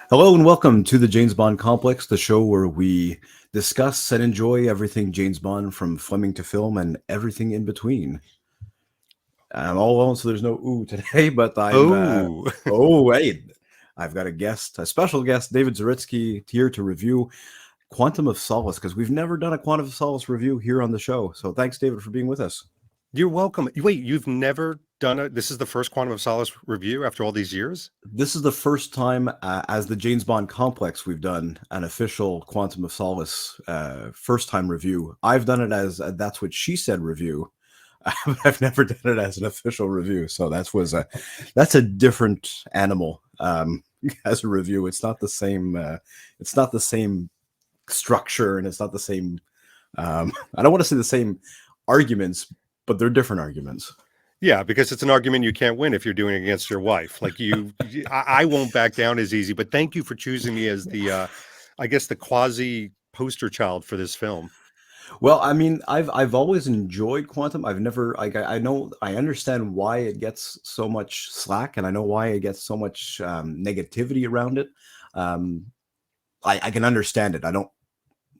Hello and welcome to the James Bond Complex, the show where we discuss and enjoy everything James Bond from Fleming to film and everything in between. I'm all alone, so there's no ooh today, but Oh, hey, I've got a special guest, David Zaritsky, here to review Quantum of Solace, because we've never done a Quantum of Solace review here on the show. So thanks, David, for being with us. you're welcome. Wait, you've never this is the first Quantum of Solace review after all these years? This is the first time as the James Bond Complex we've done an official Quantum of Solace first time review. I've done it as That's What She Said review. But I've never done it as an official review, so that's a different animal as a review. It's not the same. It's not the same structure, and it's not the same. I don't want to say the same arguments, but they're different arguments. Yeah, because it's an argument you can't win if you're doing it against your wife. Like I won't back down as easy. But thank you for choosing me as I guess the quasi poster child for this film. Well, I mean, I've always enjoyed Quantum. I've never like I understand why it gets so much slack, and I know why it gets so much negativity around it. Um, I can understand it. I don't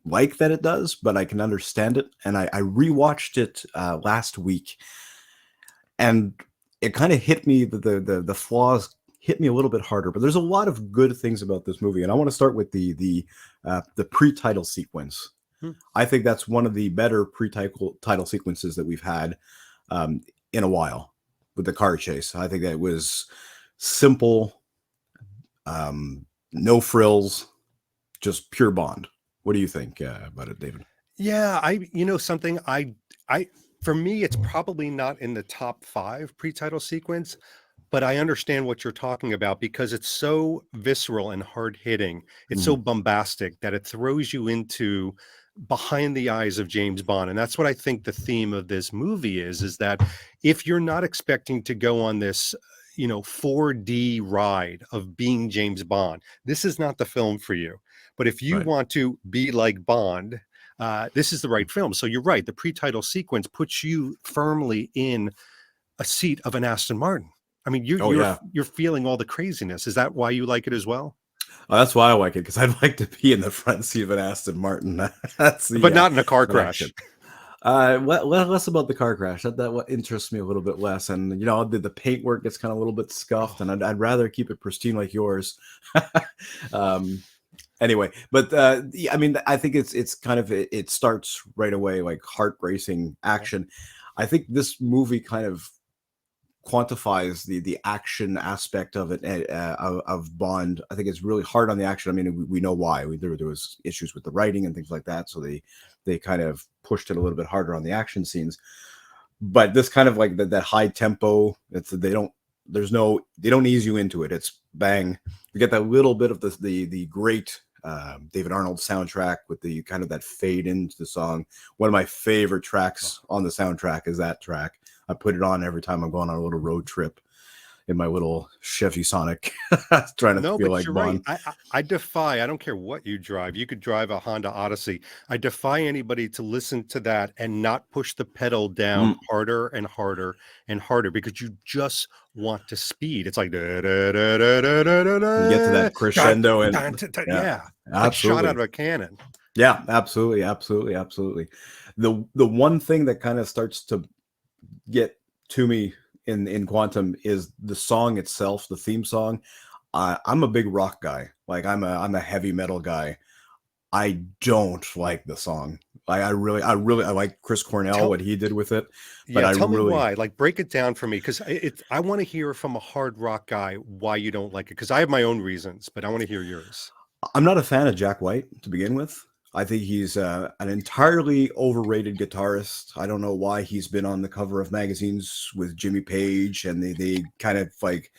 like that it does, but I can understand it. And I rewatched it last week, and it kind of hit me the flaws hit me a little bit harder. But there's a lot of good things about this movie, and I want to start with the pre-title sequence. I think that's one of the better pre-title sequences that we've had in a while with the car chase. I think that it was simple, no frills, just pure Bond. What do you think about it, David? Yeah, something for me, it's probably not in the top 5 pre-title sequence, but I understand what you're talking about because it's so visceral and hard-hitting. It's so bombastic that it throws you into behind the eyes of James Bond. And that's what I think the theme of this movie is that if you're not expecting to go on this 4D ride of being James Bond, this is not the film for you. But if you want to be like Bond, this is the right film. So you're right. The pre-title sequence puts you firmly in a seat of an Aston Martin. I mean, you're feeling all the craziness. Is that why you like it as well? Well, that's why I like it, because I'd like to be in the front seat of an Aston Martin. But not in a car crash. Less about the car crash. That what interests me a little bit less. And the paintwork gets kind of a little bit scuffed, and I'd rather keep it pristine like yours. Anyway, but I mean, I think it's kind of it starts right away, like heart racing action. I think this movie kind of quantifies the action aspect of it of Bond. I think it's really hard on the action. I mean, we know why. There was issues with the writing and things like that, so they kind of pushed it a little bit harder on the action scenes. But this kind of like that high tempo, they don't ease you into it. It's bang. You get that little bit of the great David Arnold soundtrack with the kind of that fade into the song. One of my favorite tracks on the soundtrack is that track. I put it on every time I'm going on a little road trip in my little Chevy Sonic, trying to feel like Bond. Right. I defy, I don't care what you drive. You could drive a Honda Odyssey. I defy anybody to listen to that and not push the pedal down harder and harder and harder, because you just want to speed. It's like, you get to that crescendo and yeah, like shot out of a cannon. Yeah, absolutely. The one thing that kind of starts to get to me in Quantum is the song itself, the theme song. I'm a big rock guy. Like I'm a heavy metal guy. I don't like the song. I like Chris Cornell, what he did with it. But tell me why. Like, break it down for me, because I want to hear from a hard rock guy why you don't like it. Because I have my own reasons, but I want to hear yours. I'm not a fan of Jack White to begin with. I think he's an entirely overrated guitarist. I don't know why he's been on the cover of magazines with Jimmy Page, and they kind of like.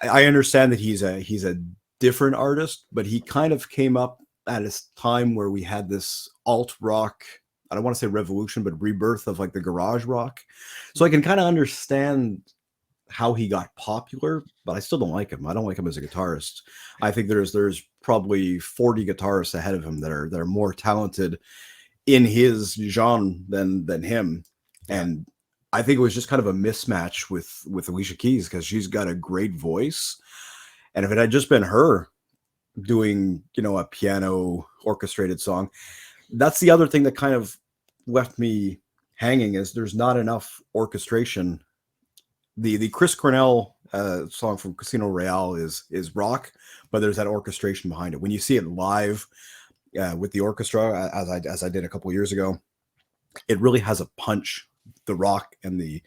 I understand that he's a different artist, but he kind of came up at a time where we had this alt rock. I don't want to say revolution, but rebirth of like the garage rock. So I can kind of understand how he got popular, but I still don't like him. I don't like him as a guitarist. I think there's probably 40 guitarists ahead of him that are more talented in his genre than him. And I think it was just kind of a mismatch with Alicia Keys, because she's got a great voice. And if it had just been her doing, a piano orchestrated song. That's the other thing that kind of left me hanging, is there's not enough orchestration. The Chris Cornell song from Casino Royale is rock, but there's that orchestration behind it. When you see it live with the orchestra, as I did a couple years ago, it really has a punch. The rock and the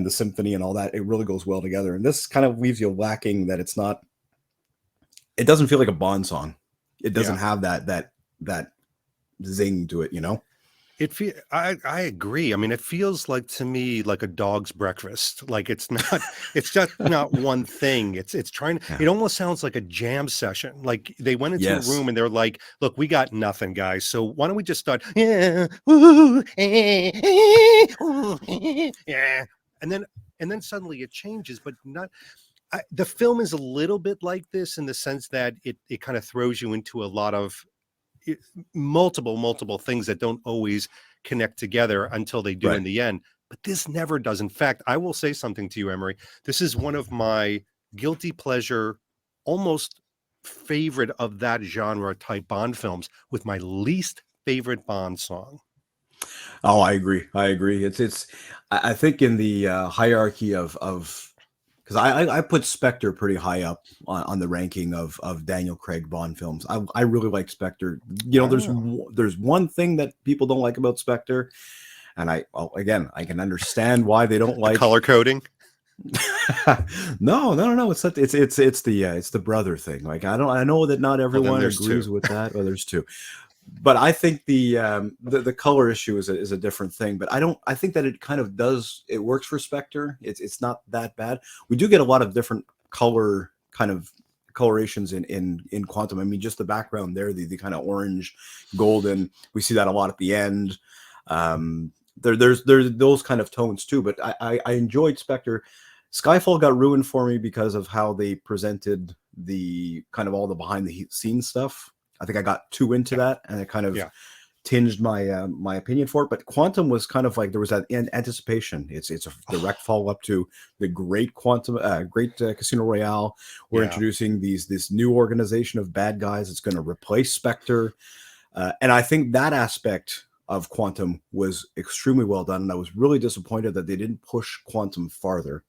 symphony and all that, it really goes well together. And this kind of leaves you lacking, that it doesn't feel like a Bond song. It doesn't have that zing to it, I agree. I mean, it feels like, to me, like a dog's breakfast. Like it's just not one thing. It's trying, it almost sounds like a jam session. Like they went into a room and they're like, look, we got nothing, guys. So why don't we just start, yeah, ooh, ooh, yeah. And then suddenly it changes, but not. The film is a little bit like this, in the sense that it kind of throws you into a lot of multiple things that don't always connect together until they do in the end. But this never does. In fact, I will say something to you, Emery. This is one of my guilty pleasure, almost favorite of that genre type Bond films, with my least favorite Bond song. Oh, I agree. I think in the hierarchy of because I put Spectre pretty high up on the ranking of Daniel Craig Bond films. I really like Spectre. There's one thing that people don't like about Spectre, and I can understand why they don't like color coding. No. It's the brother thing. Like I know that not everyone agrees with that. Well, there's two. But I think the color issue is a different thing. But I think that it kind of it works for Spectre. It's not that bad. We do get a lot of different color kind of colorations in Quantum. I mean, just the background there, the kind of orange, golden. We see that a lot at the end. There's those kind of tones too. But I enjoyed Spectre. Skyfall got ruined for me because of how they presented the kind of all the behind the scenes stuff. I think I got too into that, and it kind of tinged my my opinion for it. But Quantum was kind of like, there was that anticipation. It's a direct follow up to the great Casino Royale. We're introducing this new organization of bad guys. It's going to replace Spectre, and I think that aspect of Quantum was extremely well done. And I was really disappointed that they didn't push Quantum farther,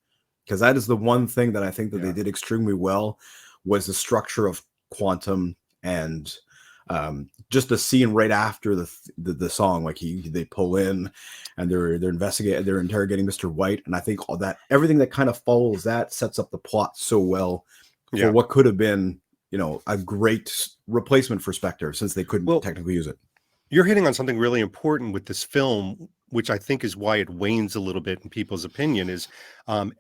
because that is the one thing that I think that they did extremely well, was the structure of Quantum. And just the scene right after the song, like they pull in and they're investigating, they're interrogating Mr. White, and I think all that, everything that kind of follows that sets up the plot so well for what could have been, a great replacement for Spectre, since they couldn't technically use it. You're hitting on something really important with this film, which I think is why it wanes a little bit in people's opinion, is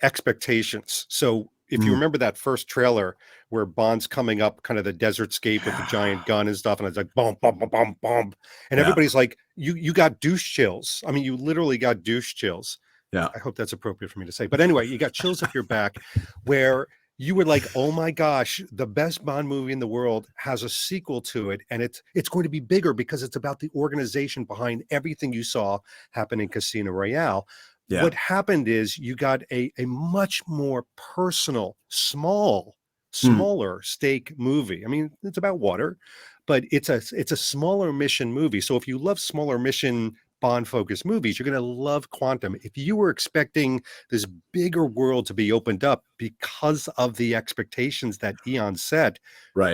expectations. So if you remember that first trailer where Bond's coming up kind of the desert scape with the giant gun and stuff, and it's like boom, boom, boom, boom, boom, and everybody's like, you got douche chills. I mean, you literally got douche chills. Yeah, I hope that's appropriate for me to say. But anyway, you got chills up your back, where you were like, oh my gosh, the best Bond movie in the world has a sequel to it, and it's going to be bigger because it's about the organization behind everything you saw happen in Casino Royale. Yeah. What happened is you got a much more personal, smaller stake movie. I mean, it's about water, but it's a smaller mission movie. So if you love smaller mission Bond-focused movies, you're going to love Quantum. If you were expecting this bigger world to be opened up because of the expectations that Eon set,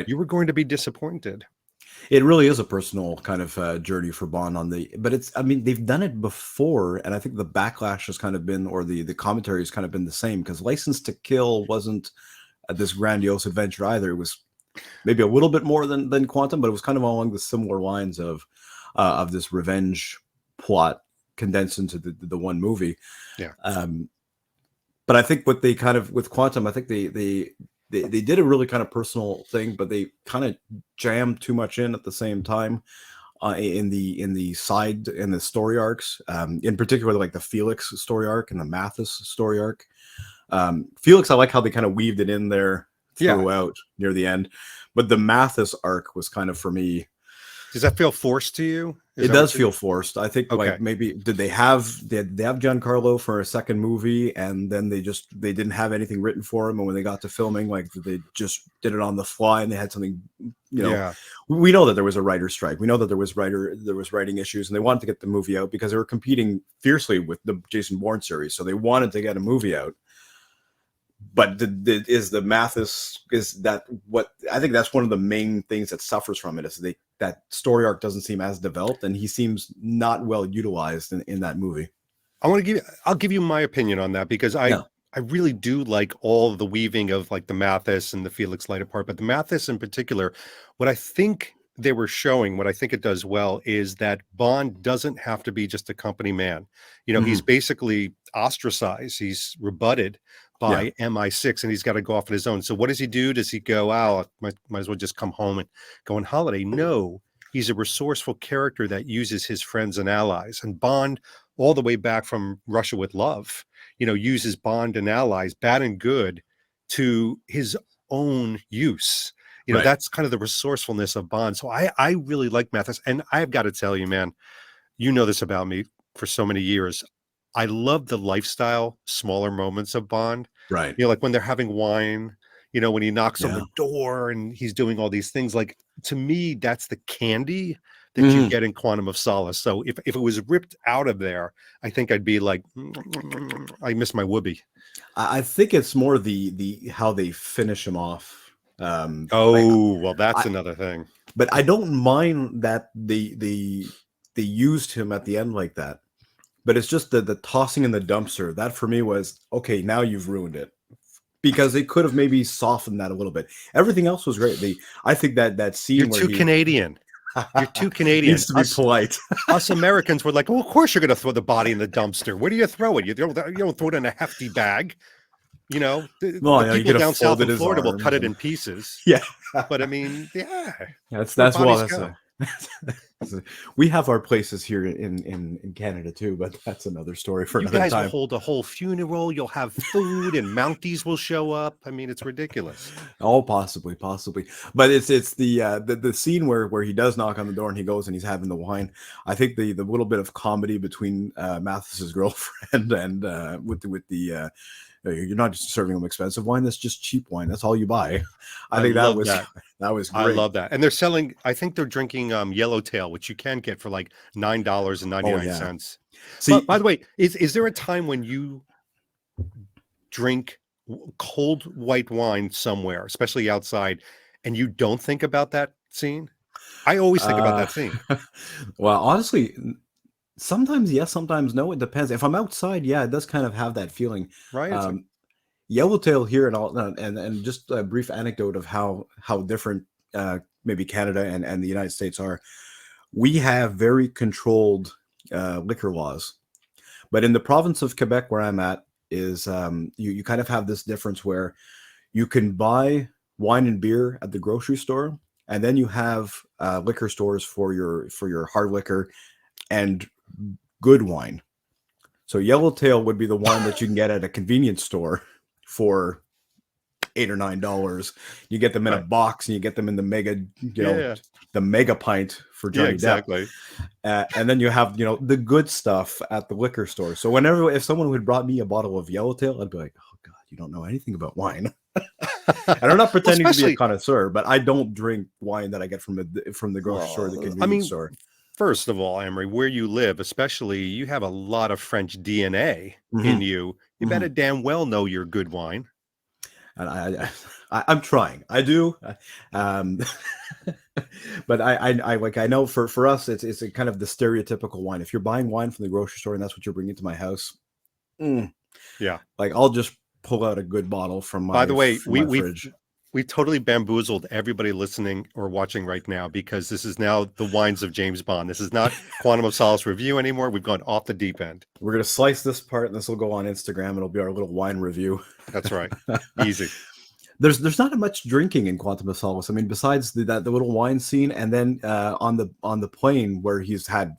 you were going to be disappointed. It really is a personal kind of journey for Bond but they've done it before, and I think the backlash has kind of been, or the commentary has kind of been the same, because License to Kill wasn't this grandiose adventure either. It was maybe a little bit more than Quantum, but it was kind of along the similar lines of this revenge plot condensed into the one movie. Yeah. But I think what they kind of, with Quantum, I think they did a really kind of personal thing, but they kind of jammed too much in at the same time in the story arcs, in particular, like the Felix story arc and the Mathis story arc. Felix, I like how they kind of weaved it in there throughout near the end, but the Mathis arc was kind of, for me, Does that feel forced to you? Is It that what does you're feel forced. I think okay. like maybe did they have Giancarlo for a second movie and then they didn't have anything written for him, and when they got to filming, like they just did it on the fly and they had something, you know. Yeah. We know that there was a writer's strike. We know that there was writing issues, and they wanted to get the movie out because they were competing fiercely with the Jason Bourne series. So they wanted to get a movie out. But is the Mathis, is that what I think that's one of the main things that suffers from it, is that story arc doesn't seem as developed, and he seems not well utilized in that movie. I'll give you my opinion on that, because Yeah. I really do like all the weaving of like the Mathis and the Felix Leiter part, but the Mathis in particular, what I think they were showing, what I think it does well, is that Bond doesn't have to be just a company man. He's Mhm. basically ostracized. He's rebutted Yeah. by MI6, and he's got to go off on his own. So what does he do? Does he go, oh, might as well just come home and go on holiday? No, he's a resourceful character that uses his friends and allies. And Bond, all the way back from Russia with Love, uses Bond and allies, bad and good, to his own use. Right. That's kind of the resourcefulness of Bond. So I really like Mathis. And I've got to tell you, man, you know this about me for so many years. I love the lifestyle, smaller moments of Bond. Right. Like when they're having wine, when he knocks on Yeah. the door and he's doing all these things. Like, to me, that's the candy that you Mhm. get in Quantum of Solace. So if it was ripped out of there, I think I'd be like, I miss my whoopee. I think it's more the how they finish him off. Oh, well, that's I another thing. but I don't mind that they used him at the end like that. But it's just the tossing in the dumpster. That for me was okay. Now you've ruined it, because they could have maybe softened that a little bit. Everything else was great. I think that You're scene where too he Canadian. You're too Canadian. needs to be polite. Us Americans were like, well, of course you're going to throw the body in the dumpster. Where do you throw it? You don't throw it in a hefty bag. The Well, you people could have down south folded in his Florida will cut arms it and in pieces. yeah. But I mean, yeah, That's where well, bodies that's go. we have our places here in Canada too, but that's another story for You another guys will time. hold a whole funeral. You'll have food, and Mounties will show up. I mean, it's ridiculous. Oh, possibly, but it's the scene where he does knock on the door and he goes and he's having the wine. I think the little bit of comedy between Mathis's girlfriend and with the you're not just serving them expensive wine, that's just cheap wine, that's all you buy. I I think that love was that. that was I great. love that. And they're selling, I think they're drinking Yellowtail, which you can get for like Oh $9.99. yeah. But See, by the way, is there a time when you drink cold white wine somewhere, especially outside, and you don't think about that scene? I always think about uh, that scene, well, honestly, sometimes yes, sometimes no. It depends. If I'm outside, yeah, it does kind of have that feeling. right? It's like, Um, Yellowtail here and all, and just a brief anecdote of how different maybe Canada and the United States are. We have very controlled liquor laws, but in the province of Quebec, where I'm at, is you kind of have this difference where you can buy wine and beer at the grocery store, and then you have liquor stores for your hard liquor and good wine. So Yellowtail would be the wine that you can get at a convenience store for $8 or $9. You get them in a right. box and you get them in the mega, Yeah. the mega pint for Yeah, Johnny Depp. exactly. And then you have, the good stuff at the liquor store. So if someone would brought me a bottle of Yellowtail, I'd be like, oh God, you don't know anything about wine. And I'm not Well, pretending to be a especially, connoisseur, but I don't drink wine that I get from the grocery store, or the well, I convenience mean, store. first of all, Emery, where you live, especially, you have a lot of French DNA in Hmm. you. You Hmm. better damn well know your good wine. And I'm trying. I do, um, but I know for us it's a kind of the stereotypical wine. If you're buying wine from the grocery store and that's what you're bringing to my house, mm, Yeah. like I'll just pull out a good bottle from By my the way, from my fridge. we totally bamboozled everybody listening or watching right now, because this is now the wines of James Bond. This is not Quantum of Solace review anymore. We've gone off the deep end. We're gonna slice this part, and this will go on Instagram. It'll be our little wine review. That's right. Easy. There's not much drinking in Quantum of Solace. I mean, besides the little wine scene, and then on the plane where he's had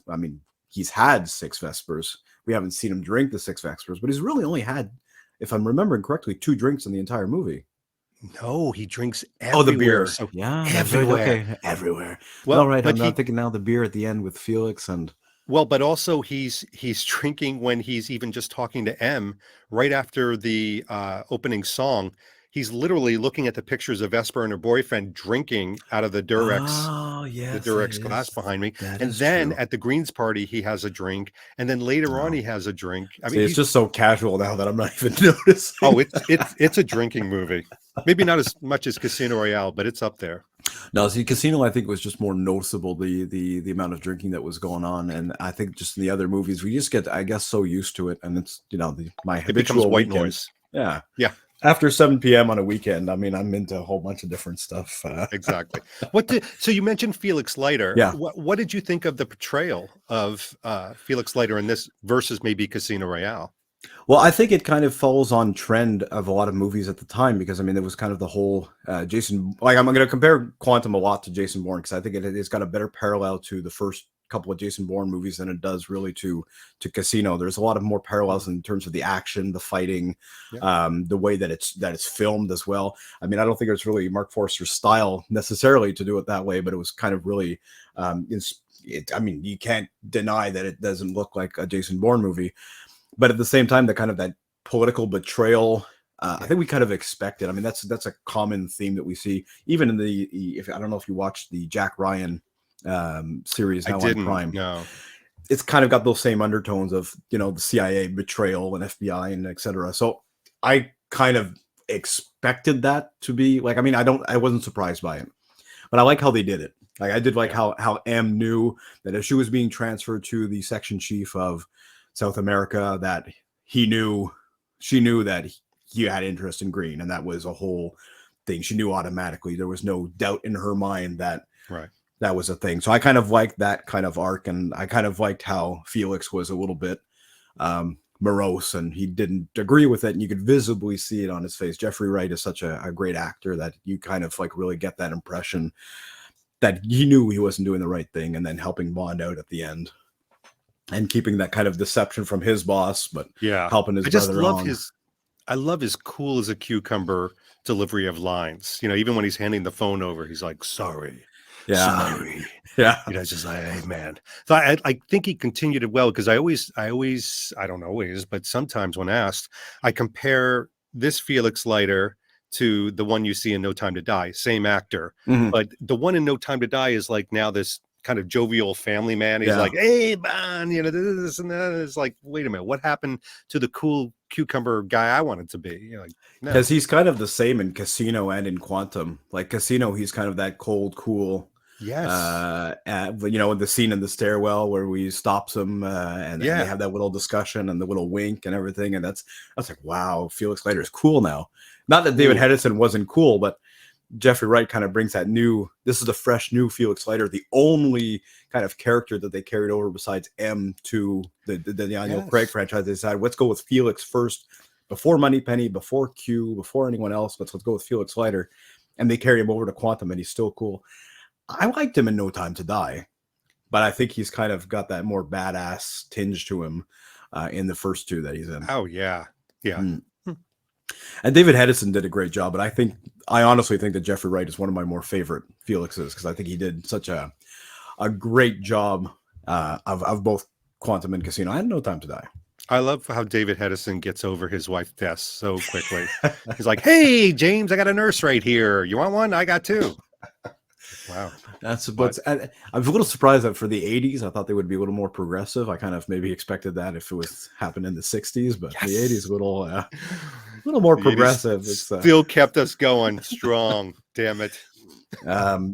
6 Vespers. We haven't seen him drink the 6 Vespers, but he's really only had, if I'm remembering correctly, 2 drinks in the entire movie. No, he drinks Oh, the everywhere. beer. So Yeah, that's right. everywhere. Okay, everywhere. Well, No, right. but I'm he thinking now the beer at the end with Felix and Well, but also he's drinking when he's even just talking to M right after the opening song. He's literally looking at the pictures of Vesper and her boyfriend drinking out of oh the yes, that Durex glass is behind me. that And is then true. at the Greens party, he has a drink. And then later on, No. he has a drink. I mean, See, it's he's just so casual now that I'm not even noticing. oh, it's a drinking movie. Maybe not as much as Casino Royale, but it's up there. No, see, Casino, I think was just more noticeable the amount of drinking that was going on, and I think just in the other movies we just get, I guess, so used to it, and it's my It becomes habitual white weekend. noise. Yeah, Yeah, after 7 p.m. on a weekend, I mean, I'm into a whole bunch of different stuff. exactly. So you mentioned Felix Leiter. Yeah. What did you think of the portrayal of Felix Leiter in this versus maybe Casino Royale? Well, I think it kind of falls on trend of a lot of movies at the time because I mean there was kind of the whole Jason. Like I'm going to compare Quantum a lot to Jason Bourne because I think it's got a better parallel to the first couple of Jason Bourne movies than it does really to Casino. There's a lot of more parallels in terms of the action, the fighting, Yeah. the way that it's filmed as well. I mean, I don't think it was really Mark Forster's style necessarily to do it that way, but it was kind of really. I mean, you can't deny that it doesn't look like a Jason Bourne movie. But at the same time, the kind of that political betrayal, I think we kind of expected. I mean, that's a common theme that we see even in if I don't know if you watched the Jack Ryan series I now on didn't. Prime. No. It's kind of got those same undertones of the CIA betrayal and FBI and etc. So I kind of expected that to be like. I mean, I wasn't surprised by it, but I like how they did it. Like I did like Yeah. how M knew that if she was being transferred to the section chief of South America, that she knew that he had interest in green, and that was a whole thing. She knew automatically. There was no doubt in her mind that Right. that was a thing. So I kind of liked that kind of arc, and I kind of liked how Felix was a little bit morose, and he didn't agree with it, and you could visibly see it on his face. Jeffrey Wright is such a great actor that you kind of like really get that impression that he knew he wasn't doing the right thing, and then helping Bond out at the end. And keeping that kind of deception from his boss, but Yeah. helping his I just brother love on. I love his cool as a cucumber delivery of lines. Even when he's handing the phone over, he's like, sorry. Yeah, Sorry. yeah, Just like, hey man. So I think he continued it well because I don't always, but sometimes when asked, I compare this Felix Leiter to the one you see in No Time to Die, same actor. Mhm. But the one in No Time to Die is like now this kind of jovial family man. He's Yeah. like, hey man, this and that. It's like, wait a minute, what happened to the cool cucumber guy I wanted to be? Like, no. Because he's kind of the same in Casino and in Quantum. Like Casino, he's kind of that cold, cool. Yes. The scene in the stairwell where we stops him, and they Yeah. have that little discussion and the little wink and everything, and that's like, wow, Felix Leiter is cool now. Not that David Ooh. Hedison wasn't cool, but Jeffrey Wright kind of brings that this is a fresh new Felix Leiter, the only kind of character that they carried over besides M to the Daniel Craig franchise. They decided, let's go with Felix first, before Moneypenny, before Q, before anyone else. Let's go with Felix Leiter. And they carry him over to Quantum, and he's still cool. I liked him in No Time to Die, but I think he's kind of got that more badass tinge to him in the first two that he's in. Oh, yeah. Yeah. And David Hedison did a great job, but I honestly think that Jeffrey Wright is one of my more favorite Felixes because I think he did such a great job of both Quantum and Casino. I had No Time to Die. I love how David Hedison gets over his wife's death so quickly. He's like, hey, James, I got a nurse right here. You want one? I got two. Wow. I'm a little surprised that for the 80s, I thought they would be a little more progressive. I kind of maybe expected that if it was happened in the 60s, but the 80s a little more progressive. It's still kept us going strong. Damn it.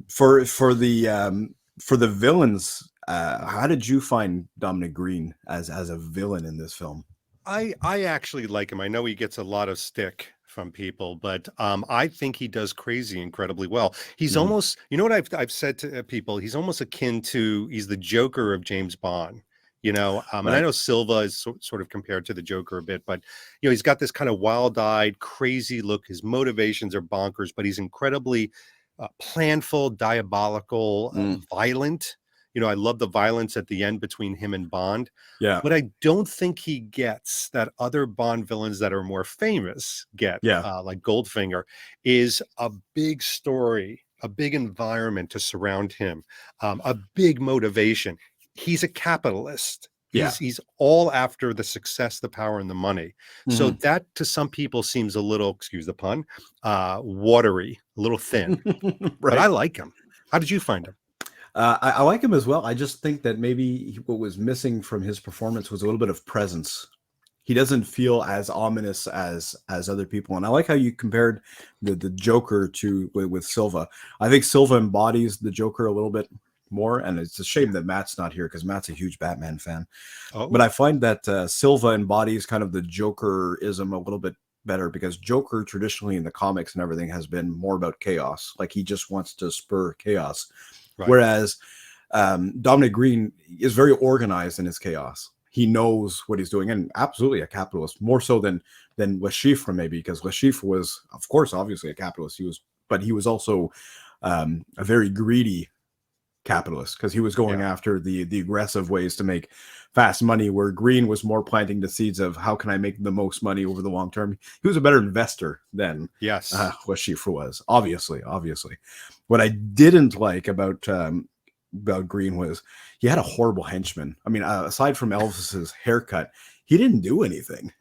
For the villains, how did you find Dominic Green as a villain in this film? I actually like him. I know he gets a lot of stick from people, but I think he does crazy incredibly well. He's almost, what I've said to people, he's almost akin to, he's the Joker of James Bond. And I know Silva is sort of compared to the Joker a bit, but he's got this kind of wild-eyed, crazy look. His motivations are bonkers, but he's incredibly planful, diabolical, violent. I love the violence at the end between him and Bond. Yeah. What I don't think he gets that other Bond villains that are more famous get, Yeah. like Goldfinger, is a big story, a big environment to surround him, a big motivation. He's a capitalist. Yeah. He's all after the success, the power, and the money. So that to some people seems a little, excuse the pun, watery, a little thin. But I Right. like him. How did you find him? I like him as well. I just think that maybe what was missing from his performance was a little bit of presence. He doesn't feel as ominous as other people. And I like how you compared the Joker to with Silva. I think Silva embodies the Joker a little bit more, and it's a shame that Matt's not here because Matt's a huge Batman fan. Oh, But I find that Silva embodies kind of the Jokerism a little bit better, because Joker traditionally in the comics and everything has been more about chaos. Like, he just wants to spur chaos. right. Whereas Dominic Green is very organized in his chaos. He knows what he's doing, and absolutely a capitalist, more so than Le Chiffre, maybe, because Le Chiffre was, of course, obviously a capitalist. But he was also a very greedy capitalist, because he was going after the aggressive ways to make fast money, where Green was more planting the seeds of how can I make the most money over the long term. He was a better investor than Le Chiffre was, obviously. What I didn't like about Green was he had a horrible henchman. I mean, aside from Elvis's haircut, he didn't do anything.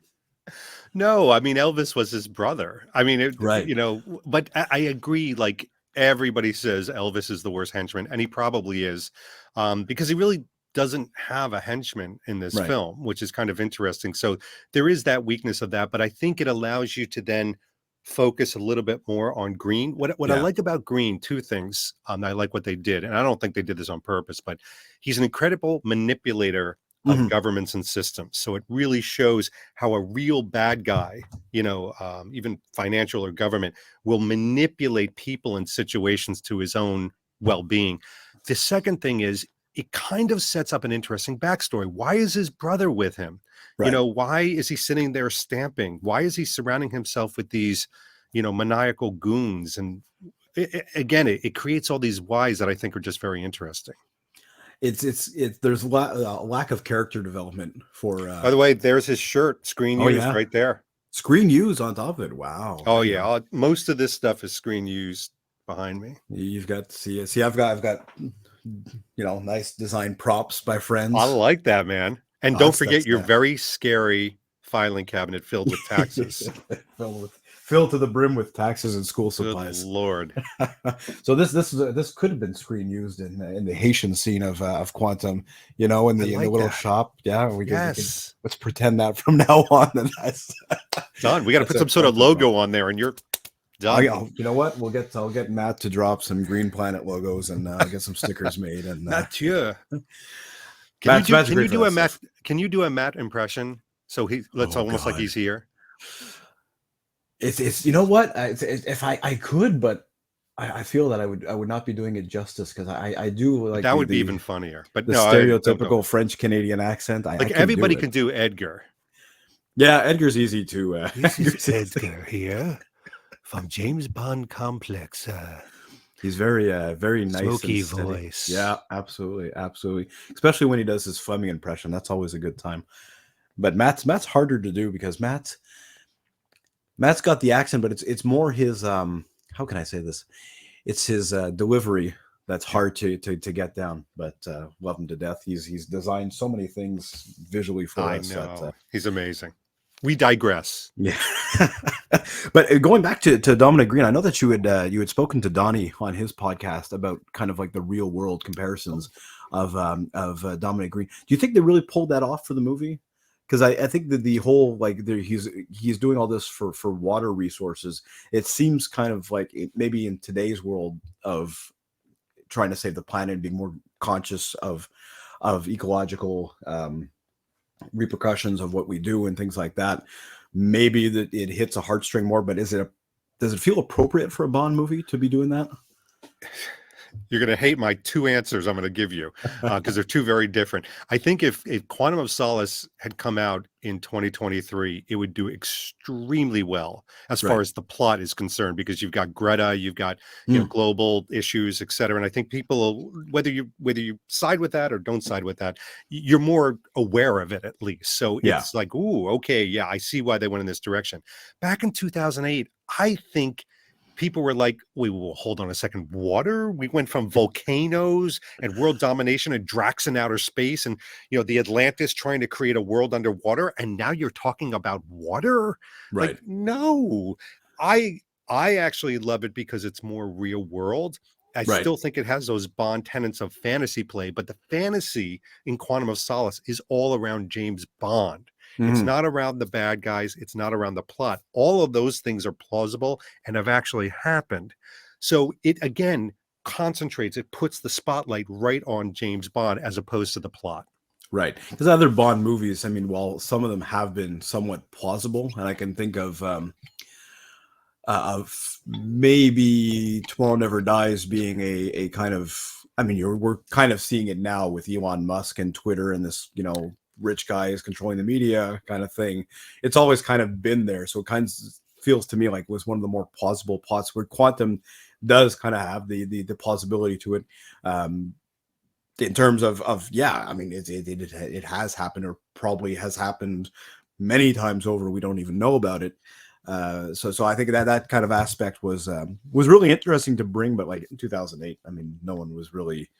No, I mean, Elvis was his brother. I mean, Right. But I agree. Like, everybody says Elvis is the worst henchman, and he probably is, because he really doesn't have a henchman in this Right. film, which is kind of interesting. So there is that weakness of that, but I think it allows you to then focus a little bit more on Green. What I like about Green, two things. I like what they did, and I don't think they did this on purpose, but he's an incredible manipulator of governments and systems. So it really shows how a real bad guy, even financial or government, will manipulate people and situations to his own well-being. The second thing is, it kind of sets up an interesting backstory. Why is his brother with him? Right. Why is he sitting there stamping? Why is he surrounding himself with these, maniacal goons? And it creates all these whys that I think are just very interesting. There's a lack of character development for. By the way, there's his shirt, screen used right there. Screen used on top of it. Wow. Oh yeah, most of this stuff is screen used behind me. You've got to see. I've got nice design props by friends. I like that, man. And don't forget your very scary filing cabinet filled with taxes. Filled to the brim with taxes and school supplies. Good Lord. So this could have been screen used in the Haitian scene of Quantum, in the little shop. Yeah, let's pretend that from now on. And that's done. We got to put some sort of logo on there, and you're done. You know what? I'll get Matt to drop some Green Planet logos and get some stickers made. And Mathieu. Can you do a Matt impression? So almost like he's here. It's what, if I could, but I feel that I would not be doing it justice, because I do like that would be even funnier. But the stereotypical French Canadian accent. Everybody can do Edgar. Yeah, Edgar's easy to. This is Edgar here from James Bond Complex. He's very nice, smoky voice. Yeah, absolutely. Especially when he does his Fleming impression, that's always a good time. But Matt's harder to do, because Matt's got the accent, but it's more his how can I say this? It's his delivery that's hard to get down. But love him to death. He's designed so many things visually for us. I know. He's amazing. We digress. Yeah. But going back to Dominic Green, I know that you had spoken to Donnie on his podcast about kind of like the real world comparisons of Dominic Green. Do you think they really pulled that off for the movie? Because I think that the whole he's doing all this for water resources. It seems kind of like maybe in today's world of trying to save the planet and be more conscious of ecological repercussions of what we do and things like that. Maybe that it hits a heartstring more, but does it feel appropriate for a Bond movie to be doing that? You're going to hate my two answers I'm going to give you because they're two very different. I think if Quantum of Solace had come out in 2023, it would do extremely well as far Right. as the plot is concerned, because you've got Greta, you've got Mm. global issues, et cetera. And I think people, whether you side with that or don't side with that, you're more aware of it at least. So Yeah. it's like, ooh, okay, yeah, I see why they went in this direction. Back in 2008, I think people were like, wait, well, hold on a second. Water? We went from volcanoes and world domination and Drax in outer space and, the Atlantis trying to create a world underwater. And now you're talking about water? Right. Like, no, I, I actually love it because it's more real world. I Right. still think it has those Bond tenets of fantasy play, but the fantasy in Quantum of Solace is all around James Bond. It's Mhm. not around the bad guys. It's not around the plot. All of those things are plausible and have actually happened. So it again concentrates, it puts the spotlight right on James Bond as opposed to the plot. Right. Because other Bond movies, I mean, while some of them have been somewhat plausible, and I can think of maybe Tomorrow Never Dies being a kind of, I mean, we're kind of seeing it now with Elon Musk and Twitter and this, rich guy is controlling the media kind of thing. It's always kind of been there. So it kind of feels to me like it was one of the more plausible plots where Quantum does kind of have the plausibility to it. In terms of yeah, I mean, it has happened, or probably has happened many times over. We don't even know about it. So I think that kind of aspect was really interesting to bring. But like in 2008, I mean, no one was really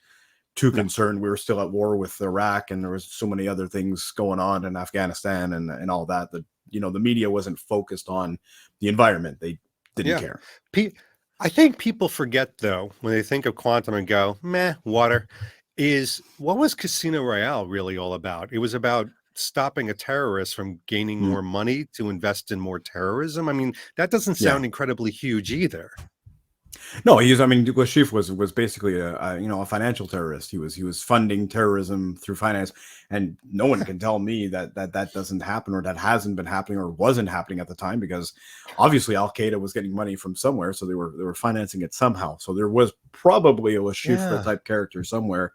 too No. concerned. We were still at war with Iraq, and there was so many other things going on in Afghanistan and all that. That the media wasn't focused on the environment. They didn't Yeah. care. I think people forget, though, when they think of Quantum and go, meh, water, is what was Casino Royale really all about? It was about stopping a terrorist from gaining Mm. more money to invest in more terrorism. I mean, that doesn't Yeah. sound incredibly huge either. No, I mean, Lashif was basically a financial terrorist. He was funding terrorism through finance, and no one can tell me that doesn't happen, or that hasn't been happening, or wasn't happening at the time, because obviously Al Qaeda was getting money from somewhere, so they were financing it somehow. So there was probably a Lashif type character somewhere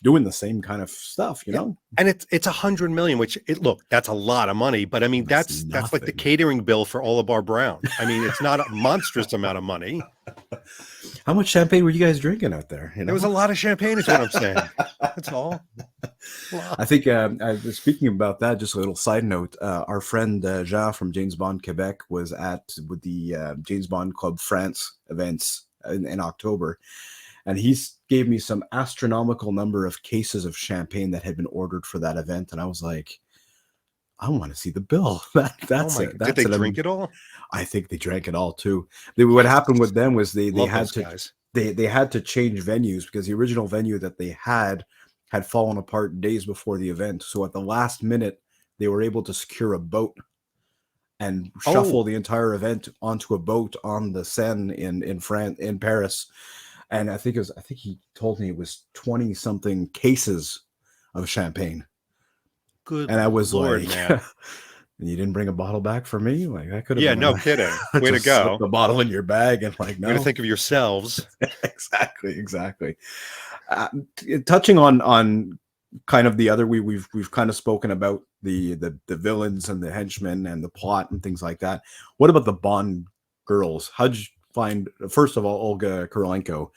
doing the same kind of stuff, Yeah. And it's 100 million, which look, that's a lot of money, but I mean, that's like the nothing. catering bill for all of our Brown. I mean, it's not a monstrous amount of money. How much champagne were you guys drinking out there? There was a lot of champagne is what I'm saying. That's all. I think speaking about that, just a little side note, our friend Jean from James Bond Quebec was with the James Bond Club France events in October, and gave me some astronomical number of cases of champagne that had been ordered for that event, and I was like, I want to see the bill. That's it. Did they drink it all? I think they drank it all too. What happened with them was they Love had those to guys. they had to change venues because the original venue that they had fallen apart days before the event. So at the last minute, they were able to secure a boat and shuffle the entire event onto a boat on the Seine in France, in Paris. And I think he told me it was 20 something cases of champagne. Good And I was Lord, like, man. and you didn't bring a bottle back for me? Like, that could have Yeah, been no kidding. Way to just slip go. the bottle in your bag and like, You're going to no. think of yourselves. Exactly. Touching on kind of the other, we've kind of spoken about the villains and the henchmen and the plot and things like that. What about the Bond girls? How'd you find, first of all, Olga Kurylenko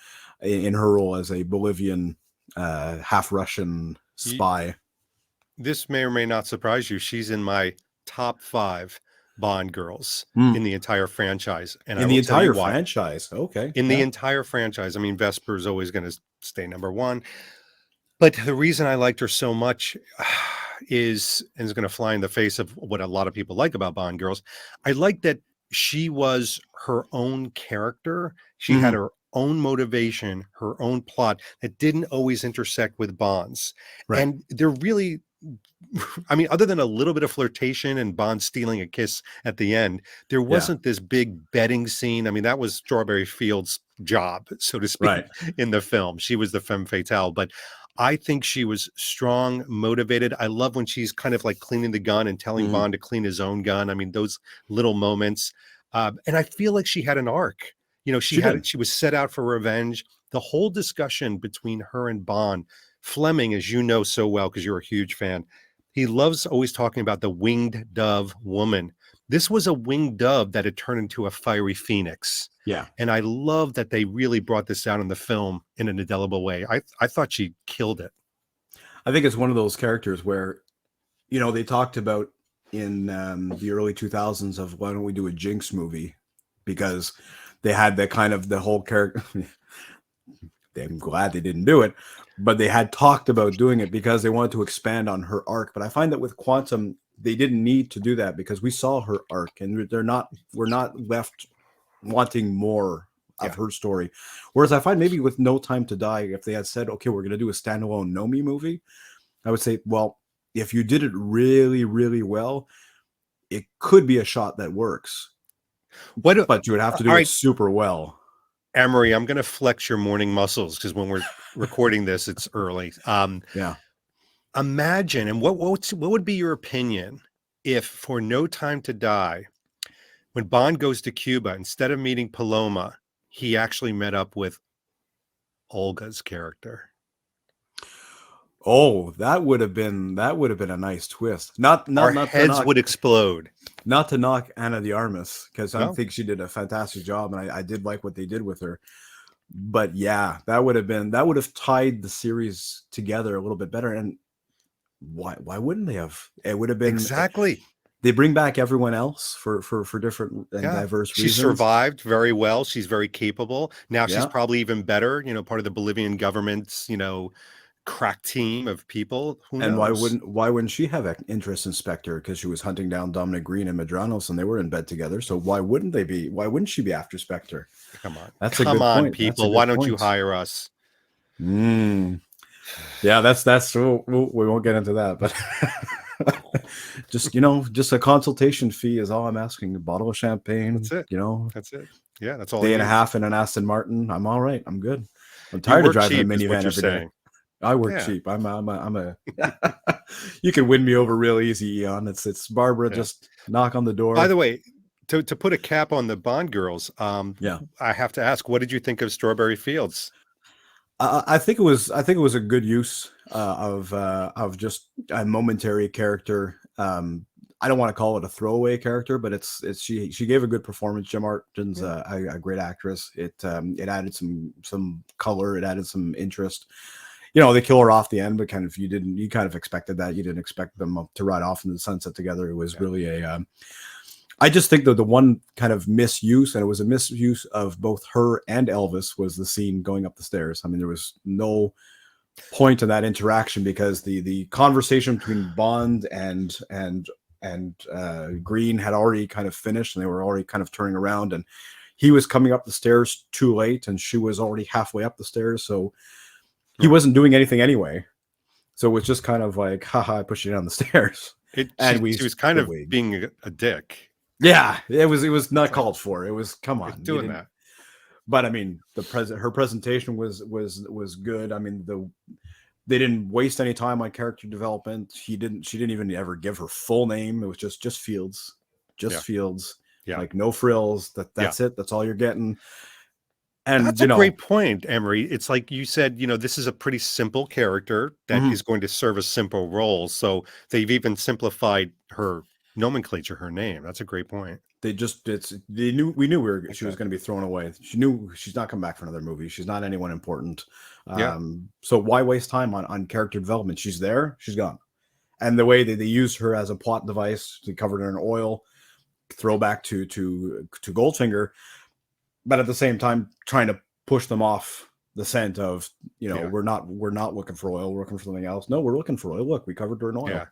in her role as a Bolivian half Russian spy? This may or may not surprise you. She's in my top 5 Bond girls in the entire franchise. And I will tell you why. Franchise. Okay. In the entire franchise. I mean, Vesper is always going to stay number 1. But the reason I liked her so much is going to fly in the face of what a lot of people like about Bond girls. I like that she was her own character. She had her own motivation, her own plot that didn't always intersect with Bond's. Right. And they're really, I mean, other than a little bit of flirtation and Bond stealing a kiss at the end, there wasn't this big betting scene. I mean, that was Strawberry Field's job, so to speak, in the film. She was the femme fatale, but I think she was strong, motivated. I love when she's kind of like cleaning the gun and telling Bond to clean his own gun. I mean, those little moments. And I feel like she had an arc. You know, she was set out for revenge. the whole discussion between her and Bond, Fleming, as you know so well, because you're a huge fan, he loves always talking about the winged dove woman. This was a winged dove that had turned into a fiery phoenix. Yeah. And I love that they really brought this out in the film in an indelible way. I thought she killed it. I think it's one of those characters where, they talked about in the early 2000s of why don't we do a Jinx movie, because they had that kind of the whole character. I'm glad they didn't do it, but they had talked about doing it because they wanted to expand on her arc. But I find that with Quantum, they didn't need to do that because we saw her arc, and we're not left wanting more of her story. Whereas I find maybe with No Time to Die, if they had said, okay, we're going to do a standalone Nomi movie, I would say, well, if you did it really, really well, it could be a shot that works. But you would have to do it super well. Emery, I'm going to flex your morning muscles because when we're recording this, it's early. Imagine, and what would be your opinion if for No Time to Die, when Bond goes to Cuba, instead of meeting Paloma, he actually met up with Olga's character? Oh, that would have been a nice twist. Our heads would explode. Not to knock Ana de Armas, because I think she did a fantastic job, and I did like what they did with her. But yeah, that would have tied the series together a little bit better. And why wouldn't they have? It would have been exactly. They bring back everyone else for different and diverse reasons. She survived very well. She's very capable. Now she's probably even better. Part of the Bolivian government's crack team of people. Who knows? Why wouldn't she have an interest in Spectre? Because she was hunting down Dominic Green and Medranos, and they were in bed together. So why wouldn't she be after Spectre? Come on, that's a good point. People. Why don't you hire us? Yeah, that's we won't get into that, but just a consultation fee is all I'm asking. A bottle of champagne. That's it. That's it. Yeah, that's all. Day and a half in an Aston Martin. I'm all right. I'm good. I'm tired of driving a minivan every day. I work cheap. I'm a you can win me over real easy, Eon. It's Barbara. Just knock on the door. By the way, to put a cap on the Bond girls, I have to ask, what did you think of Strawberry Fields? I think it was a good use of just a momentary character. I don't want to call it a throwaway character, but she gave a good performance. Jim Martin's a great actress. It added some color. It added some interest. They kill her off the end, but you kind of expected that. You didn't expect them to ride off into the sunset together. It was really I just think that the one kind of misuse, and it was a misuse of both her and Elvis, was the scene going up the stairs. I mean, there was no point in that interaction because the conversation between Bond and Green had already kind of finished, and they were already kind of turning around, and he was coming up the stairs too late, and she was already halfway up the stairs, so he wasn't doing anything anyway. So it was just kind of like, haha, I pushed you down the stairs. She was kind of being a dick. Yeah, it was not called for. It was, come on, doing that. But I mean, her presentation was good. I mean, they didn't waste any time on character development. She didn't even ever give her full name. It was just Fields, Fields. Yeah, like no frills. That's it. That's all you're getting. And that's a great point, Emery. It's like you said, this is a pretty simple character that is going to serve a simple role. So they've even simplified her nomenclature, her name. That's a great point. We knew she was going to be thrown away. She knew she's not coming back for another movie. She's not anyone important. So why waste time on character development? She's there, she's gone. And the way that they use her as a plot device, they covered her in oil, throwback to Goldfinger, but at the same time trying to push them off the scent of, we're not looking for oil, we're looking for something else. No, we're looking for oil. Look, we covered her in oil. Yeah.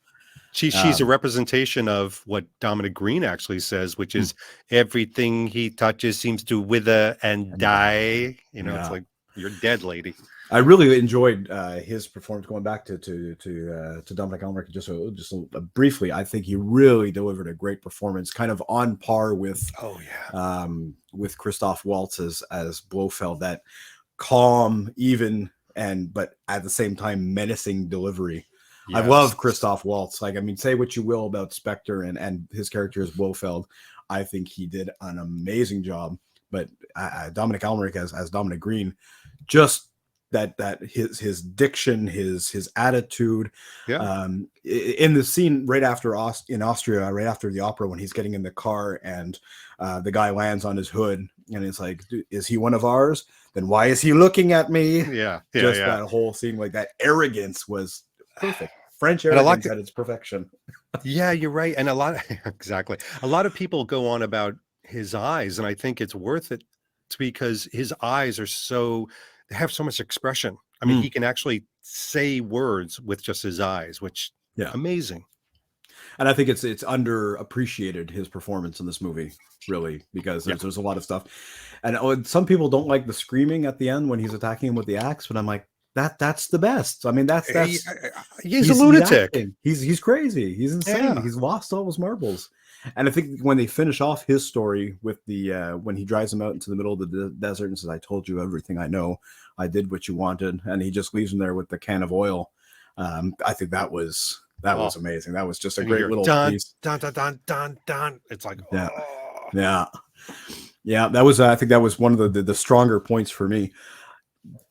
She's a representation of what Dominic Green actually says, which is everything he touches seems to wither and die. It's like, you're dead, lady. I really enjoyed his performance. Going back to Dominic Elmerick just briefly, I think he really delivered a great performance, kind of on par with with Christoph Waltz as Blofeld. That calm, even, but at the same time menacing delivery. Yes. I love Christoph Waltz. Like, I mean, say what you will about Spectre and his character as Blofeld. I think he did an amazing job. but Dominic Almeric as Dominic Green, just that his diction, his attitude, Yeah. in the scene right after in Austria, right after the opera, when he's getting in the car and the guy lands on his hood and it's like, is he one of ours? Then why is he looking at me? Yeah. Just that whole scene, like that arrogance was perfect. French And I like arrogance at its perfection. Yeah, you're right. And exactly. A lot of people go on about his eyes, and I think it's worth it because his eyes they have so much expression. I mean, he can actually say words with just his eyes, which Yeah. amazing. And I think it's underappreciated, his performance in this movie, really, because there's a lot of stuff. And some people don't like the screaming at the end when he's attacking him with the axe, but I'm like, that's the best. I mean, He's a lunatic. He's crazy. He's insane. Yeah. He's lost all his marbles. And I think when they finish off his story with the when he drives him out into the middle of the desert and says, "I told you everything I know. I did what you wanted," and he just leaves him there with the can of oil. I think that was amazing. That was just a great little piece. Dun, dun, dun, dun, dun. It's like, yeah. That was I think that was one of the stronger points for me.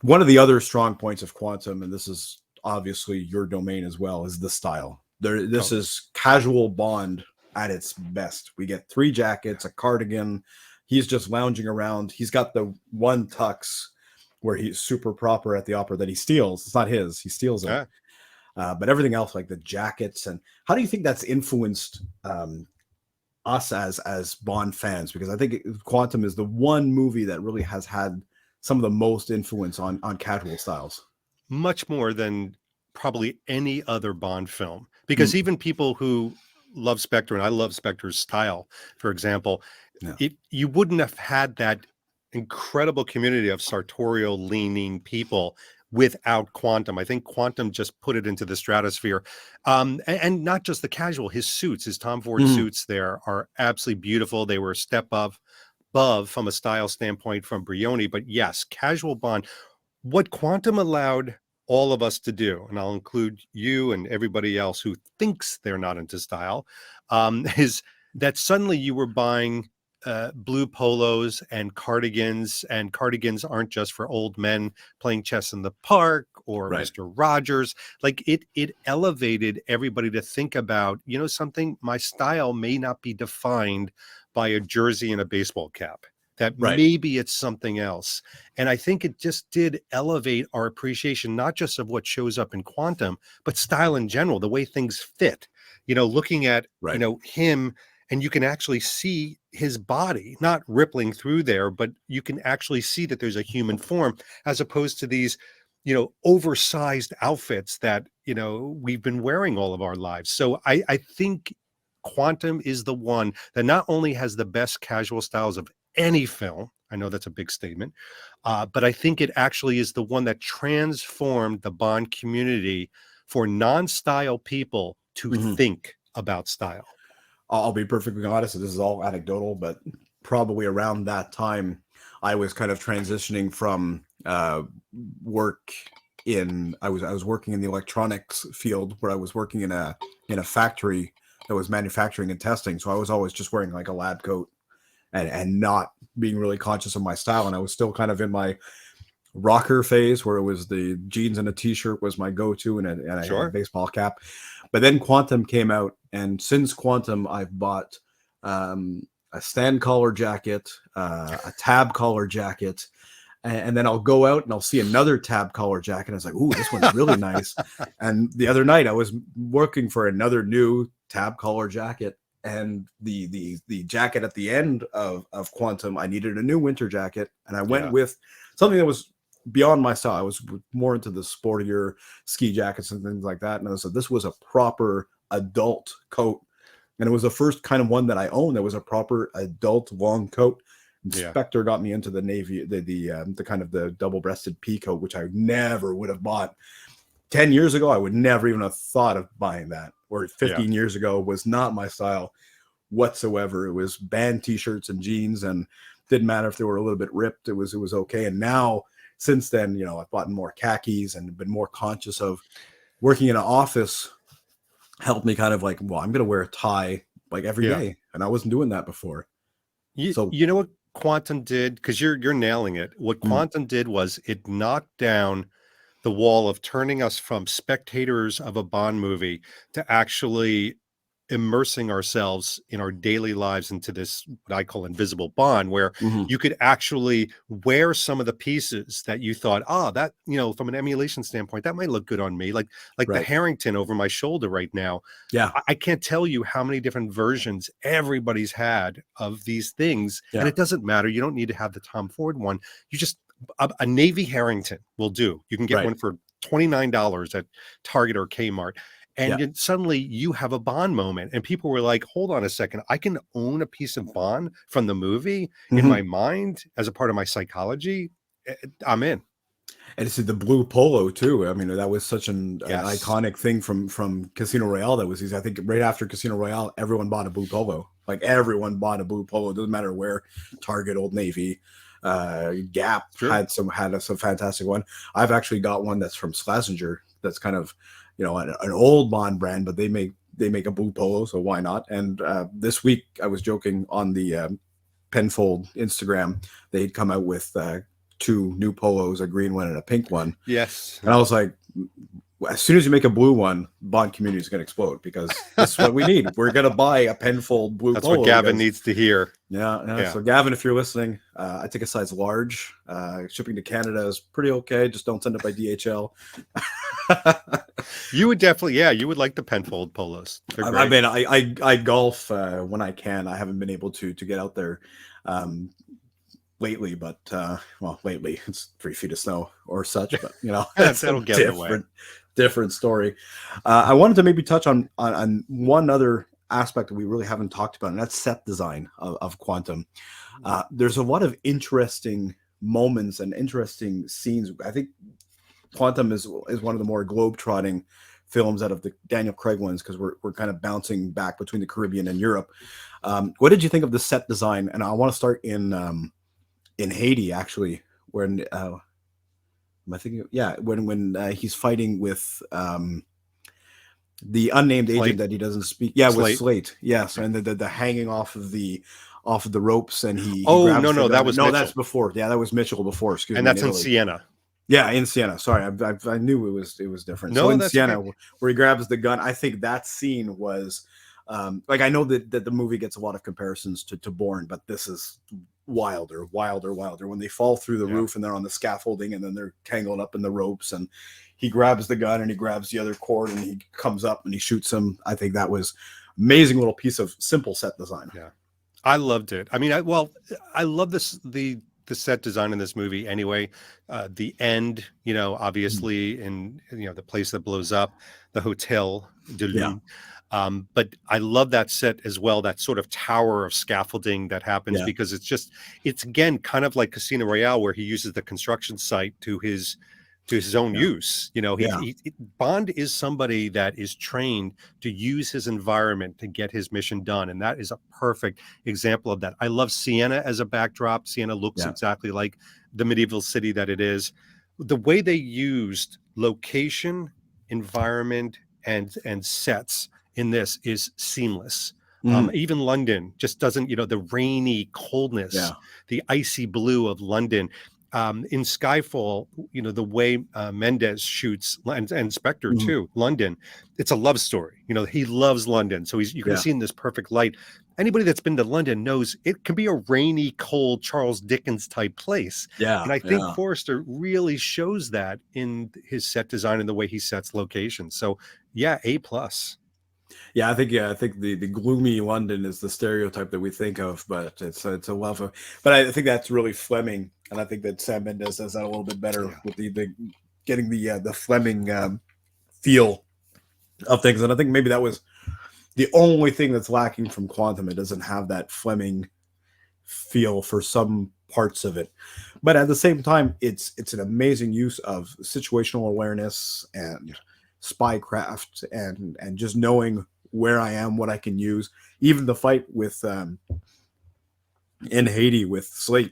One of the other strong points of Quantum, and this is obviously your domain as well, is the style. This is casual Bond at its best. We get 3 jackets, a cardigan. He's just lounging around. He's got the one tux where he's super proper at the opera that he steals. It's not his. He steals it. Yeah. But everything else, like the jackets, and how do you think that's influenced us as Bond fans? Because I think Quantum is the one movie that really has had some of the most influence on casual styles. Much more than probably any other Bond film. Because even people who love Spectre, and I love Spectre's style, for example, you wouldn't have had that incredible community of sartorial leaning people without Quantum. I think Quantum just put it into the stratosphere. And not just the casual, his suits, his Tom Ford suits there are absolutely beautiful. They were a step above from a style standpoint from Brioni. But yes, casual Bond. What Quantum allowed all of us to do, and I'll include you and everybody else who thinks they're not into style, is that suddenly you were buying blue polos and cardigans aren't just for old men playing chess in the park or Mr. Rogers. Like it elevated everybody to think about, something, my style may not be defined by a jersey and a baseball cap, that maybe it's something else. And I think it just did elevate our appreciation, not just of what shows up in Quantum, but style in general, the way things fit, looking at, him. And you can actually see his body, not rippling through there, but you can actually see that there's a human form, as opposed to these, oversized outfits that, we've been wearing all of our lives. So I think Quantum is the one that not only has the best casual styles of any film. I know that's a big statement, but I think it actually is the one that transformed the Bond community for non-style people to think about style. I'll be perfectly honest, this is all anecdotal, but probably around that time, I was kind of transitioning from work in. I was working in the electronics field, where I was working in a factory that was manufacturing and testing. So I was always just wearing like a lab coat and not being really conscious of my style. And I was still kind of in my rocker phase, where it was the jeans and a t-shirt was my go-to, and I had a baseball cap. But then Quantum came out, and since Quantum, I've bought a stand collar jacket, a tab collar jacket, and then I'll go out and I'll see another tab collar jacket. I was like, "Ooh, this one's really nice." And the other night, I was working for another new tab collar jacket, and the jacket at the end of Quantum, I needed a new winter jacket, and I went with something that was beyond my style. I was more into the sportier ski jackets and things like that. And I said, this was a proper adult coat. And it was the first kind of one that I owned that was a proper adult long coat. And Spectre got me into the navy, the kind of the double-breasted pea coat, which I never would have bought. 10 years ago, I would never even have thought of buying that. Or 15 years ago was not my style whatsoever. It was band t-shirts and jeans, and didn't matter if they were a little bit ripped. It was okay. And now, since then, I've bought more khakis and been more conscious of working in an office. Helped me kind of like, well, I'm going to wear a tie like every day. And I wasn't doing that before. You know what Quantum did, because you're nailing it. What Mm, Quantum did was it knocked down the wall of turning us from spectators of a Bond movie to actually immersing ourselves in our daily lives into this what I call invisible Bond, where mhm. you could actually wear some of the pieces that you thought, that from an emulation standpoint, that might look good on me, like the Right. Harrington over my shoulder right now. Yeah. I can't tell you how many different versions everybody's had of these things, and Yeah. it doesn't matter. You don't need to have the Tom Ford one. You just a Navy Harrington will do. You can get Right. one for $29 at Target or Kmart. And Yeah. then suddenly you have a Bond moment, and people were like, "Hold on a second! I can own a piece of Bond from the movie in my Mhm. mind as a part of my psychology. I'm in." And it's the blue polo too. I mean, that was such an Yes, iconic thing from Casino Royale. That was easy. I think right after Casino Royale, everyone bought a blue polo. Like everyone bought a blue polo. It doesn't matter where. Target, Old Navy, Gap sure. had some fantastic one. I've actually got one that's from Schlesinger. That's kind of an old Bond brand, but they make a blue polo, so why not? And this week I was joking on the Penfold Instagram. They'd come out with two new polos, a green one and a pink one. Yes, And I was like, as soon as you make a blue one, Bond community is going to explode because this is what we need. We're going to buy a Penfold blue that's what polo. Gavin Because, needs to hear. yeah. Yeah. So Gavin, if you're listening, I take a size large. Shipping to Canada is pretty okay. Just don't send it by DHL. You would definitely, you would like the Penfold polos. They're I great. mean, I golf when I can. I haven't been able to get out there lately, but lately it's 3 feet of snow or such. But it's a That'll get in the way. different story. I wanted to maybe touch on one other aspect that we really haven't talked about, and that's set design of Quantum. There's a lot of interesting moments and interesting scenes. I think Quantum is one of the more globe-trotting films out of the Daniel Craig ones, because we're kind of bouncing back between the Caribbean and Europe. What did you think of the set design? And I want to start in Haiti, actually, when am I thinking? Yeah, when he's fighting with the unnamed Slate. agent that he doesn't speak. Yeah, with Slate. Slate. Yes, and the hanging off of the ropes, and he Oh, grabs the no, gun. that was No, Mitchell. that's before. Yeah, that was Mitchell before. Excuse And me, that's in Italy. Siena. Yeah, in Siena. Sorry, I knew it was different. So No, in that's Siena, okay. where he grabs the gun, I think that scene was like, I know that the movie gets a lot of comparisons to Bourne, but this is wilder when they fall through the Yeah. roof and they're on the scaffolding and then they're tangled up in the ropes, and he grabs the gun and he grabs the other cord and he comes up and he shoots him. I think that was amazing little piece of simple set design. Yeah. I loved it. I mean, I love the set design in this movie anyway. The end, obviously, in the place that blows up, the Hotel de Yeah. Lune. But I love that set as well, that sort of tower of scaffolding that happens, Yeah. because it's again kind of like Casino Royale, where he uses the construction site to his own Yeah. use. Yeah. Bond is somebody that is trained to use his environment to get his mission done, and that is a perfect example of that. I love Siena as a backdrop. Siena looks Yeah. exactly like the medieval city that it is. The way they used location, environment, and sets in this is seamless. Mhm. Even London just doesn't, the rainy coldness, Yeah. the icy blue of London. In Skyfall, the way Mendes shoots, and Spectre Mhm. too, London, it's a love story. He loves London, so you can Yeah. see in this perfect light. Anybody that's been to London knows it can be a rainy, cold Charles Dickens type place, Yeah. and I think Forrester really shows that in his set design and the way he sets locations. So yeah, A+. Yeah, I think the gloomy London is the stereotype that we think of, but it's a love of. But I think that's really Fleming, and I think that Sam Mendes does that a little bit better Yeah. with the getting the Fleming feel of things. And I think maybe that was the only thing that's lacking from Quantum. It doesn't have that Fleming feel for some parts of it, but at the same time, it's an amazing use of situational awareness and spycraft and just knowing where I am, what I can use. Even the fight with in Haiti with Slate,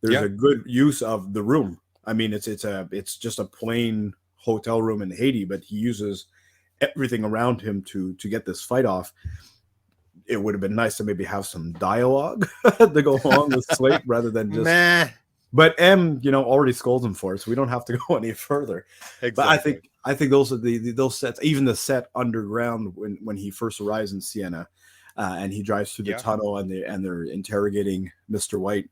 there's Yeah. a good use of the room. I mean, it's just a plain hotel room in Haiti, but he uses everything around him to get this fight off. it would have been nice to maybe have some dialogue to go along with Slate rather than just. Meh. But M, already scolds him for it, so we don't have to go any further. Exactly. But I think those are those sets, even the set underground when he first arrives in Siena, and he drives through the tunnel and they're interrogating Mr. White,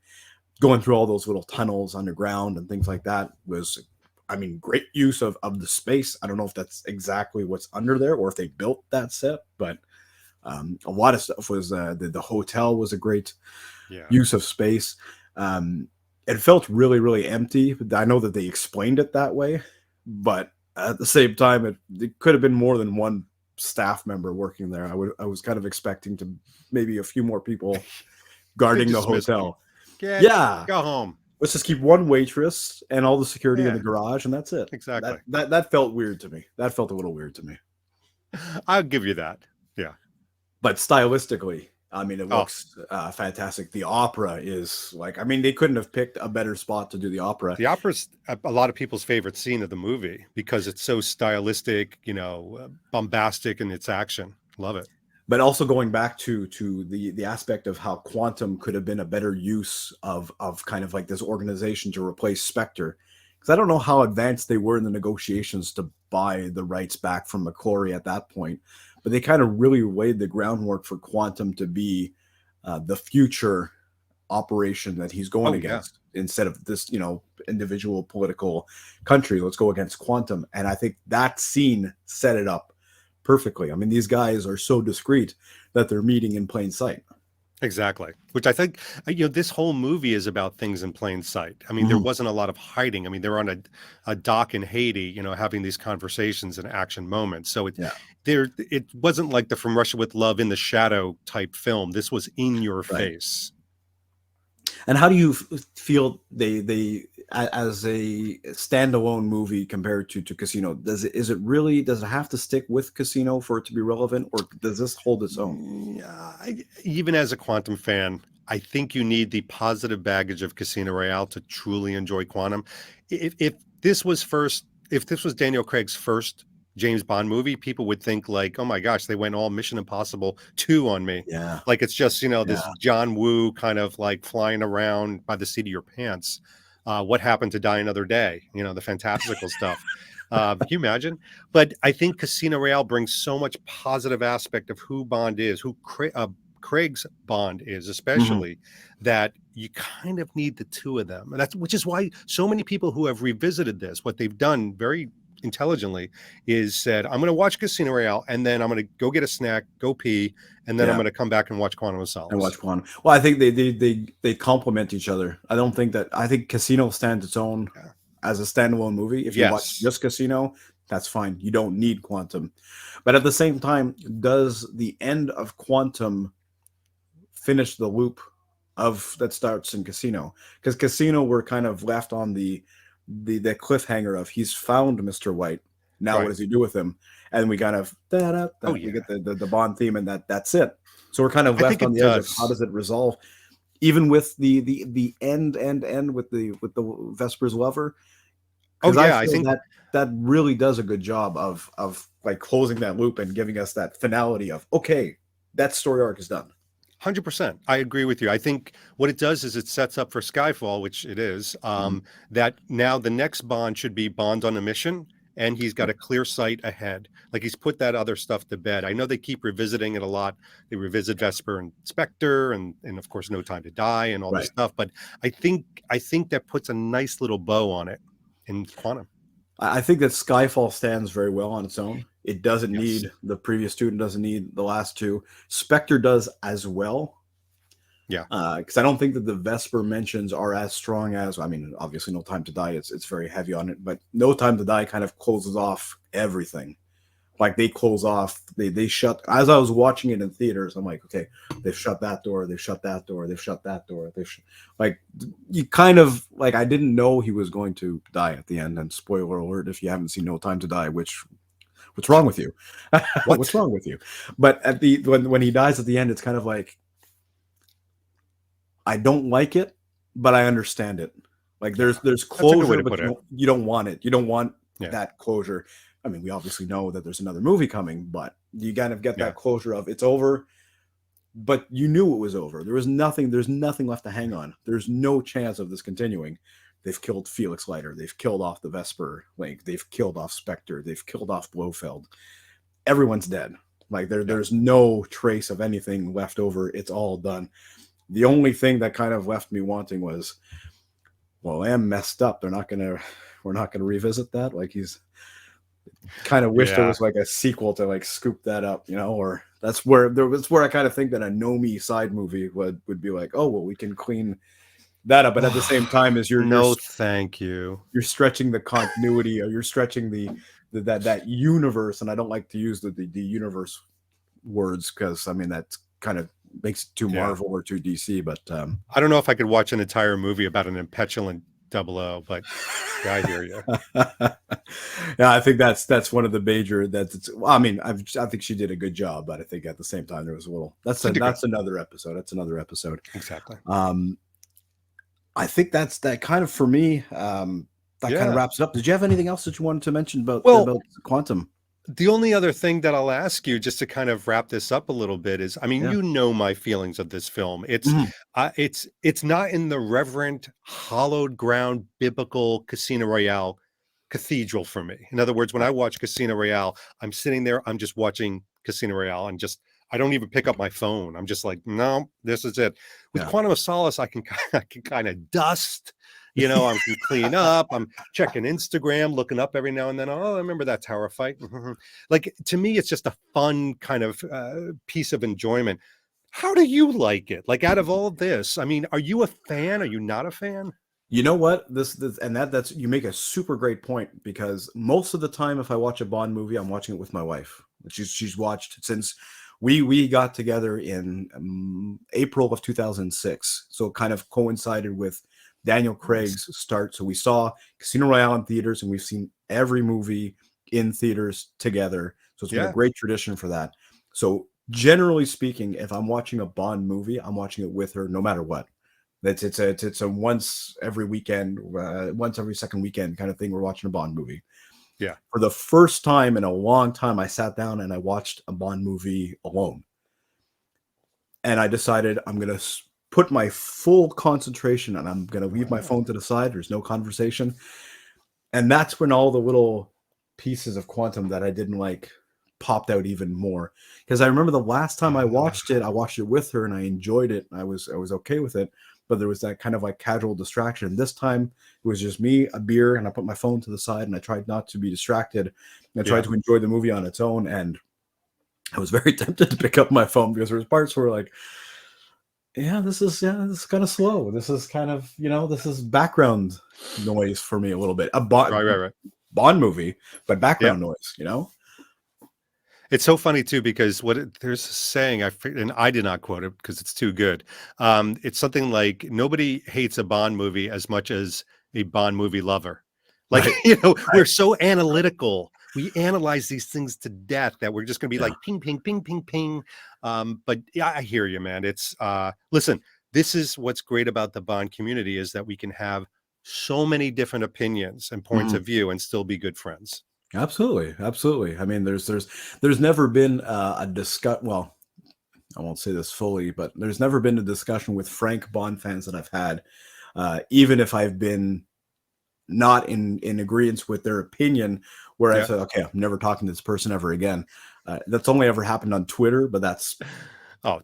going through all those little tunnels underground and things like that was, I mean, great use of the space. I don't know if that's exactly what's under there or if they built that set, but a lot of stuff was the hotel was a great use of space. It felt really, really empty. I know that they explained it that way, but at the same time, it could have been more than one staff member working there. I was kind of expecting to maybe a few more people guarding the hotel. Go home. Let's just keep one waitress and all the security in the garage, and that's it. Exactly. That felt weird to me. That felt a little weird to me. I'll give you that. Yeah. But stylistically, I mean, it looks fantastic. The opera is they couldn't have picked a better spot to do the opera. The opera's a lot of people's favorite scene of the movie because it's so stylistic, bombastic in its action. Love it. But also going back to the aspect of how Quantum could have been a better use of kind of like this organization to replace Spectre. Because I don't know how advanced they were in the negotiations to buy the rights back from McClory at that point. But they kind of really laid the groundwork for Quantum to be the future operation that he's going against instead of this, individual political country. Let's go against Quantum. And I think that scene set it up perfectly. I mean, these guys are so discreet that they're meeting in plain sight. Exactly. Which I think, this whole movie is about things in plain sight. I mean, there wasn't a lot of hiding. I mean, they're on a dock in Haiti, having these conversations and action moments. So it wasn't like the From Russia with Love in the Shadow type film. This was in your face. And how do you feel they as a standalone movie compared to Casino? Does it have to stick with Casino for it to be relevant, or does this hold its own? Even as a Quantum fan, I think you need the positive baggage of Casino Royale to truly enjoy Quantum. If this was Daniel Craig's first James Bond movie, people would think like, oh my gosh, they went all Mission Impossible 2 on me. Yeah. Like it's just, this John Woo kind of like flying around by the seat of your pants. What Happened to Die Another Day? The fantastical stuff. Can you imagine? But I think Casino Royale brings so much positive aspect of who Bond is, who Craig's Bond is, especially that you kind of need the two of them. And which is why so many people who have revisited this, what they've done very intelligently is said, I'm going to watch Casino Royale and then I'm going to go get a snack, go pee, and then I'm going to come back and watch Quantum of Solace. Well, I think they complement each other. I think Casino stands its own as a standalone movie. If you watch just Casino, that's fine. You don't need Quantum. But at the same time, does the end of Quantum finish the loop that starts in Casino? Because Casino, we're kind of left on the cliffhanger of he's found Mr. White. Now what does he do with him? And we kind of we get the Bond theme, and that's it. So we're kind of left on the edge of how does it resolve, even with the end with the Vesper's lover. I think that really does a good job of like closing that loop and giving us that finality of that story arc is done. 100%. I agree with you. I think what it does is it sets up for Skyfall, which it is, that now the next Bond should be Bond on a mission, and he's got a clear sight ahead. Like he's put that other stuff to bed. I know they keep revisiting it a lot. They revisit Vesper and Spectre and of course No Time to Die and all this stuff. But I think that puts a nice little bow on it in Quantum. I think that Skyfall stands very well on its own. It doesn't need the previous two, and doesn't need the last two. Spectre does as well. Yeah. Because I don't think that the Vesper mentions are as strong as, obviously No Time to Die, it's very heavy on it, but No Time to Die kind of closes off everything. Like they close off, they shut, as I was watching it in theaters, I'm like, okay, they've shut that door, they've shut that door, they've shut that door. You kind of, like, I didn't know he was going to die at the end, and spoiler alert, if you haven't seen No Time to Die, what's wrong with you? What's wrong with you? But at when he dies at the end, it's kind of like, I don't like it, but I understand it. Like there's closure, but you don't want it. You don't want that closure. We obviously know that there's another movie coming, but you kind of get that closure of it's over. but you knew it was over. There's nothing left to hang on. There's no chance of this continuing. They've killed Felix Leiter. They've killed off the Vesper Link. They've killed off Spectre. They've killed off Blofeld. Everyone's dead. Like there's no trace of anything left over. It's all done. The only thing that kind of left me wanting was, well, I am messed up. We're not gonna revisit that. Like he's kind of wish there was like a sequel to like scoop that up, or that's where I kind of think that a Nomi side movie would be like, oh well, we can clean that up, but at the same time as thank you, you're stretching the continuity, or you're stretching that universe, and I don't like to use the universe words because I mean that kind of makes it too Marvel or too DC, but I don't know if I could watch an entire movie about an impetulant 00, but I hear you. Yeah, I think that's one of the major. I mean, I think she did a good job, but I think at the same time there was a little. That's another episode. That's another episode. Exactly. I think that kind of for me. Kind of wraps it up. Did you have anything else that you wanted to mention about Quantum? The only other thing that I'll ask you, just to kind of wrap this up a little bit, is, I mean, my feelings of this film. It's it's not in the reverent, hallowed ground, biblical Casino Royale cathedral for me. In other words, when I watch Casino Royale, I'm sitting there, I'm just watching Casino Royale, and I don't even pick up my phone. I'm just like, no, this is it. With Quantum of Solace, I can kind of dust. I can clean up. I'm checking Instagram, looking up every now and then. Oh, I remember that tower fight. Like, to me, it's just a fun kind of piece of enjoyment. How do you like it? Like, out of all this, I mean, are you a fan? Are you not a fan? You know what? That's you make a super great point, because most of the time, if I watch a Bond movie, I'm watching it with my wife. She's watched since we got together in April of 2006, so it kind of coincided with Daniel Craig's start. So we saw Casino Royale in theaters, and we've seen every movie in theaters together. So it's been a great tradition for that. So generally speaking, if I'm watching a Bond movie, I'm watching it with her no matter what. It's a once every weekend, once every second weekend kind of thing. We're watching a Bond movie. Yeah. For the first time in a long time, I sat down and I watched a Bond movie alone. And I decided I'm going to put my full concentration, and I'm going to leave my phone to the side. There's no conversation. And that's when all the little pieces of Quantum that I didn't like popped out even more. Because I remember the last time I watched it with her, and I enjoyed it. I was okay with it, but there was that kind of like casual distraction. This time it was just me, a beer, and I put my phone to the side, and I tried not to be distracted. I tried to enjoy the movie on its own, and I was very tempted to pick up my phone because there was parts where like, this is kind of slow. This is kind of, this is background noise for me a little bit. A Bond movie, but background noise, It's so funny too, because there's a saying, and I did not quote it because it's too good. It's something like, nobody hates a Bond movie as much as a Bond movie lover. Like, we're so analytical. We analyze these things to death that we're just going to be like ping, ping, ping, ping, ping. But yeah, I hear you, man. It's listen, this is what's great about the Bond community, is that we can have so many different opinions and points of view and still be good friends. Absolutely. I mean, there's never been a discuss. Well, I won't say this fully, but there's never been a discussion with frank Bond fans that I've had, even if I've been not in agreement with their opinion, where I said, okay, I'm never talking to this person ever again. That's only ever happened on Twitter, but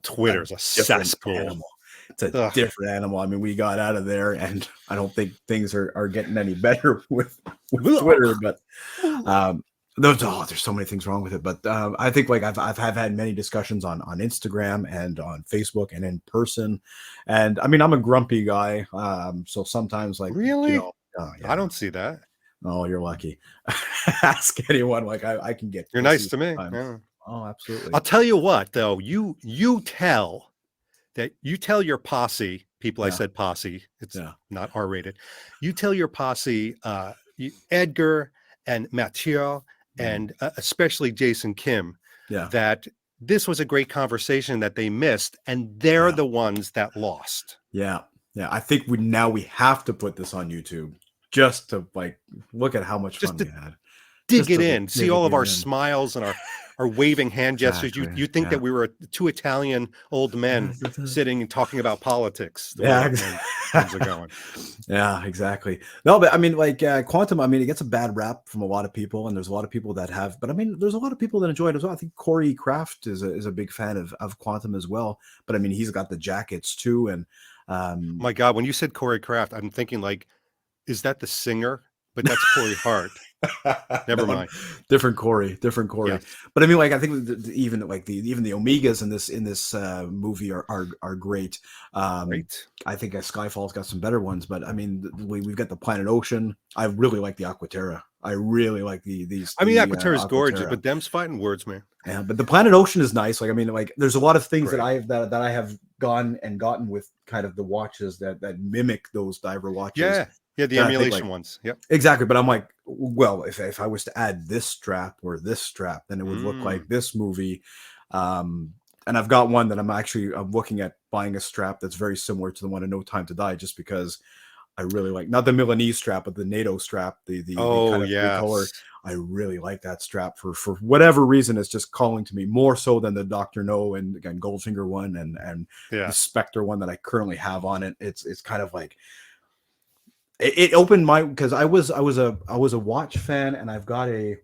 Twitter's a cesspool. Animal. It's a different animal. I mean, we got out of there, and I don't think things are getting any better with Twitter. But there's so many things wrong with it. But I think like I've had many discussions on Instagram and on Facebook and in person. And I mean, I'm a grumpy guy, so sometimes like really, I don't see that. Oh, you're lucky. Ask anyone. Like I can get. You're nice to me. Yeah. Oh, absolutely. I'll tell you what, though. You tell your posse, people. I said posse. It's not R-rated. You tell your posse, Edgar and Mathieu, and especially Jason Kim, that this was a great conversation that they missed, and they're the ones that lost. Yeah. I think we have to put this on YouTube just to like look at how much fun we had. Dig it in, see all of our smiles and our are waving hand gestures. Exactly. You think Yeah. that we were two Italian old men sitting and talking about politics. The way Yeah, our hands are going. yeah, exactly. No, but I mean, like Quantum. I mean, it gets a bad rap from a lot of people, and there's a lot of people that have. But I mean, there's a lot of people that enjoy it as well. I think Corey Kraft is a big fan of Quantum as well. But I mean, he's got the jackets too, and My God, when you said Corey Kraft, I'm thinking like, is that the singer? But that's Corey Hart. Never no, mind. different Corey, different Corey. Yes. But I mean, like I think even like even the Omegas in this movie are great. Right. I think Skyfall's got some better ones, but I mean, we've got the Planet Ocean. I really like the Aquaterra. I really like I mean, Aquaterra is gorgeous, Aquaterra. but them's fighting words, man. Yeah, but the Planet Ocean is nice. Like I mean, like there's a lot of things Great. that I have gone and gotten with kind of the watches that mimic those diver watches. Yeah, the And I think, emulation like, ones. Yep. exactly. But I'm like, well, if I was to add this strap or this strap, then it would look like this movie. And I've got one that I'm looking at buying a strap that's very similar to the one in No Time to Die, just because I really like, not the Milanese strap, but the NATO strap, the kind of yes. color. I really like that strap for whatever reason. It's just calling to me more so than the Dr. No and again Goldfinger one and the Spectre one that I currently have on it. It's kind of like it opened my, because I was a watch fan, and I've got a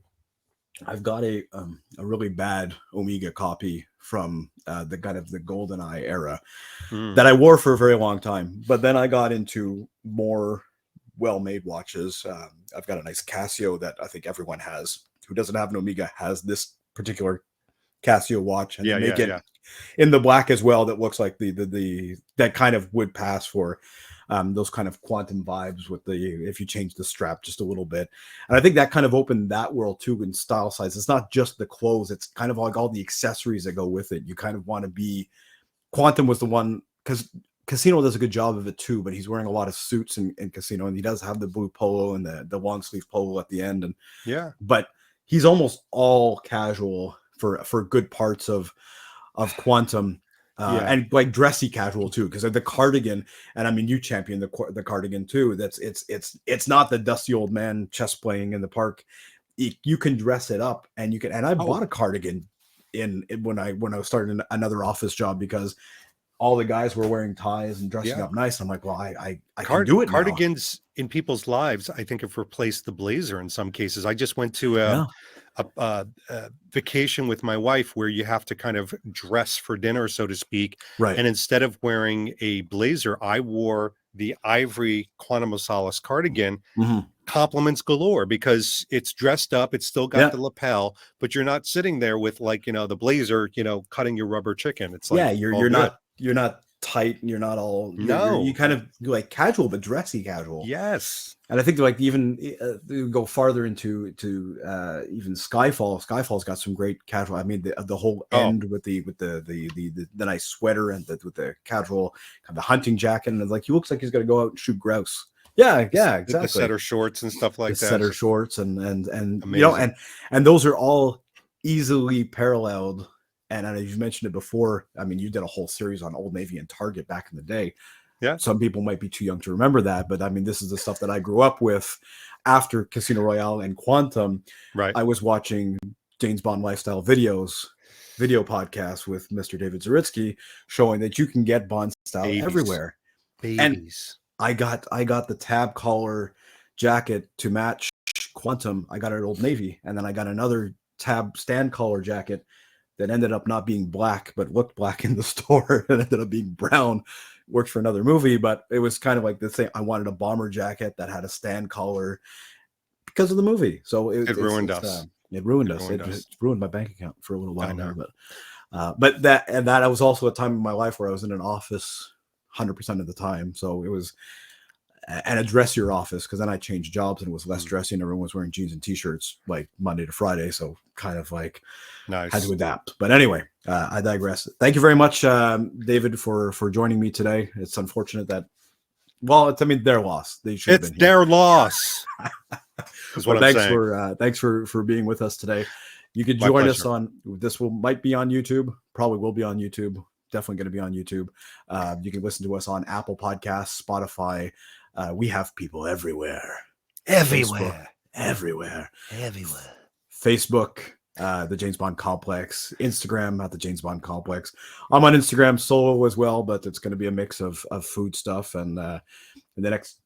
really bad Omega copy from the kind of the GoldenEye era that I wore for a very long time. But then I got into more well-made watches. I've got a nice Casio that I think everyone has. Who doesn't have an Omega has this particular Casio watch, and they make it in the black as well. That looks like the that kind of would pass for those kind of quantum vibes with if you change the strap just a little bit. And I think that kind of opened that world too in style size. It's not just the clothes, it's kind of like all the accessories that go with it. You kind of want to be, Quantum was the one, because Casino does a good job of it too, but he's wearing a lot of suits in Casino, and he does have the blue polo and the long sleeve polo at the end. And but he's almost all casual for good parts of Quantum. And like dressy casual too, because of the cardigan, and I mean you champion the cardigan too. That's it's not the dusty old man chess playing in the park. You can dress it up, and you can. And I bought a cardigan when I was starting another office job, because all the guys were wearing ties and dressing up nice. I'm like, well, I can do it. Cardigans in people's lives, I think, have replaced the blazer in some cases. I just went to a vacation with my wife where you have to kind of dress for dinner, so to speak. Right. And instead of wearing a blazer, I wore the ivory Quantum of Solace cardigan. Compliments galore, because it's dressed up, it's still got the lapel, but you're not sitting there with like, the blazer, cutting your rubber chicken. It's like, you're not tight, and you're not all you kind of like casual, but dressy casual. Yes. And I think like even go farther into even Skyfall's got some great casual. I mean the whole end with the nice sweater and with the casual kind of hunting jacket, and like he looks like he's going to go out and shoot grouse. Yeah, exactly. The setter shorts and stuff like that. Setter shorts and and those are all easily paralleled. And as you mentioned it before, I mean, you did a whole series on Old Navy and Target back in the day. Yeah. Some people might be too young to remember that, but I mean, this is the stuff that I grew up with after Casino Royale and Quantum. Right. I was watching James Bond lifestyle video podcasts with Mr. David Zaritsky, showing that you can get Bond style everywhere. And I got the tab collar jacket to match Quantum. I got it at Old Navy, and then I got another tab stand collar jacket that ended up not being black, but looked black in the store. It ended up being brown. Worked for another movie, but it was kind of like the same. I wanted a bomber jacket that had a stand collar because of the movie. So it ruined us. It ruined us. It ruined my bank account for a little while there. But that was also a time in my life where I was in an office 100% of the time. So it was and a dressier office, because then I changed jobs and it was less dressy, and everyone was wearing jeans and t-shirts like Monday to Friday. So kind of like had to adapt. But anyway, I digress. Thank you very much, David, for joining me today. It's unfortunate that, well, their loss. They should have been here. Their loss. Is what I'm saying. Thanks for being with us today. You could join us on this. Might be on YouTube. Probably will be on YouTube. Definitely going to be on YouTube. You can listen to us on Apple Podcasts, Spotify. We have people everywhere. Facebook, everywhere. Facebook. the James Bond Complex, Instagram at the James Bond Complex. I'm on Instagram solo as well, but it's going to be a mix of food stuff. And in the next,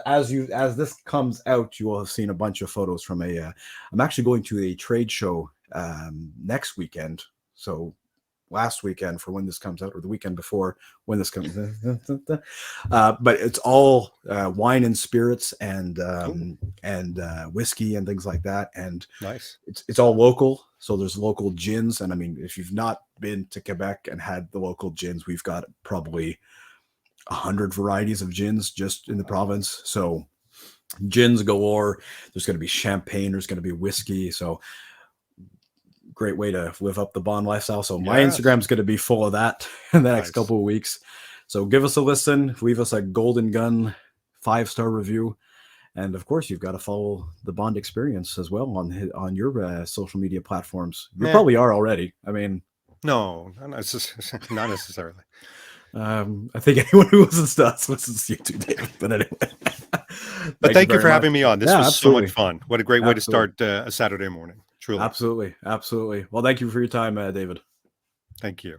as this comes out, you will have seen a bunch of photos from I'm actually going to a trade show next weekend. So last weekend for when this comes out, or the weekend before when this comes but it's all wine and spirits and whiskey and things like that, and Nice. it's all local, so there's local gins. And I mean, if you've not been to Quebec and had the local gins, we've got probably 100 varieties of gins just in the province. So gins galore. There's going to be champagne, there's going to be whiskey, so great way to live up the Bond lifestyle. So my Instagram's going to be full of that in the next couple of weeks. So give us a listen, leave us a Golden Gun 5-star review. And of course, you've got to follow the Bond Experience as well on your social media platforms. You probably are already. I mean, no, not necessarily. I think anyone who listens to us listens to you too, David. But anyway, but thank you for having me on. This was absolutely. So much fun. What a great way to start a Saturday morning. Truly. Absolutely. Well, thank you for your time, David. Thank you.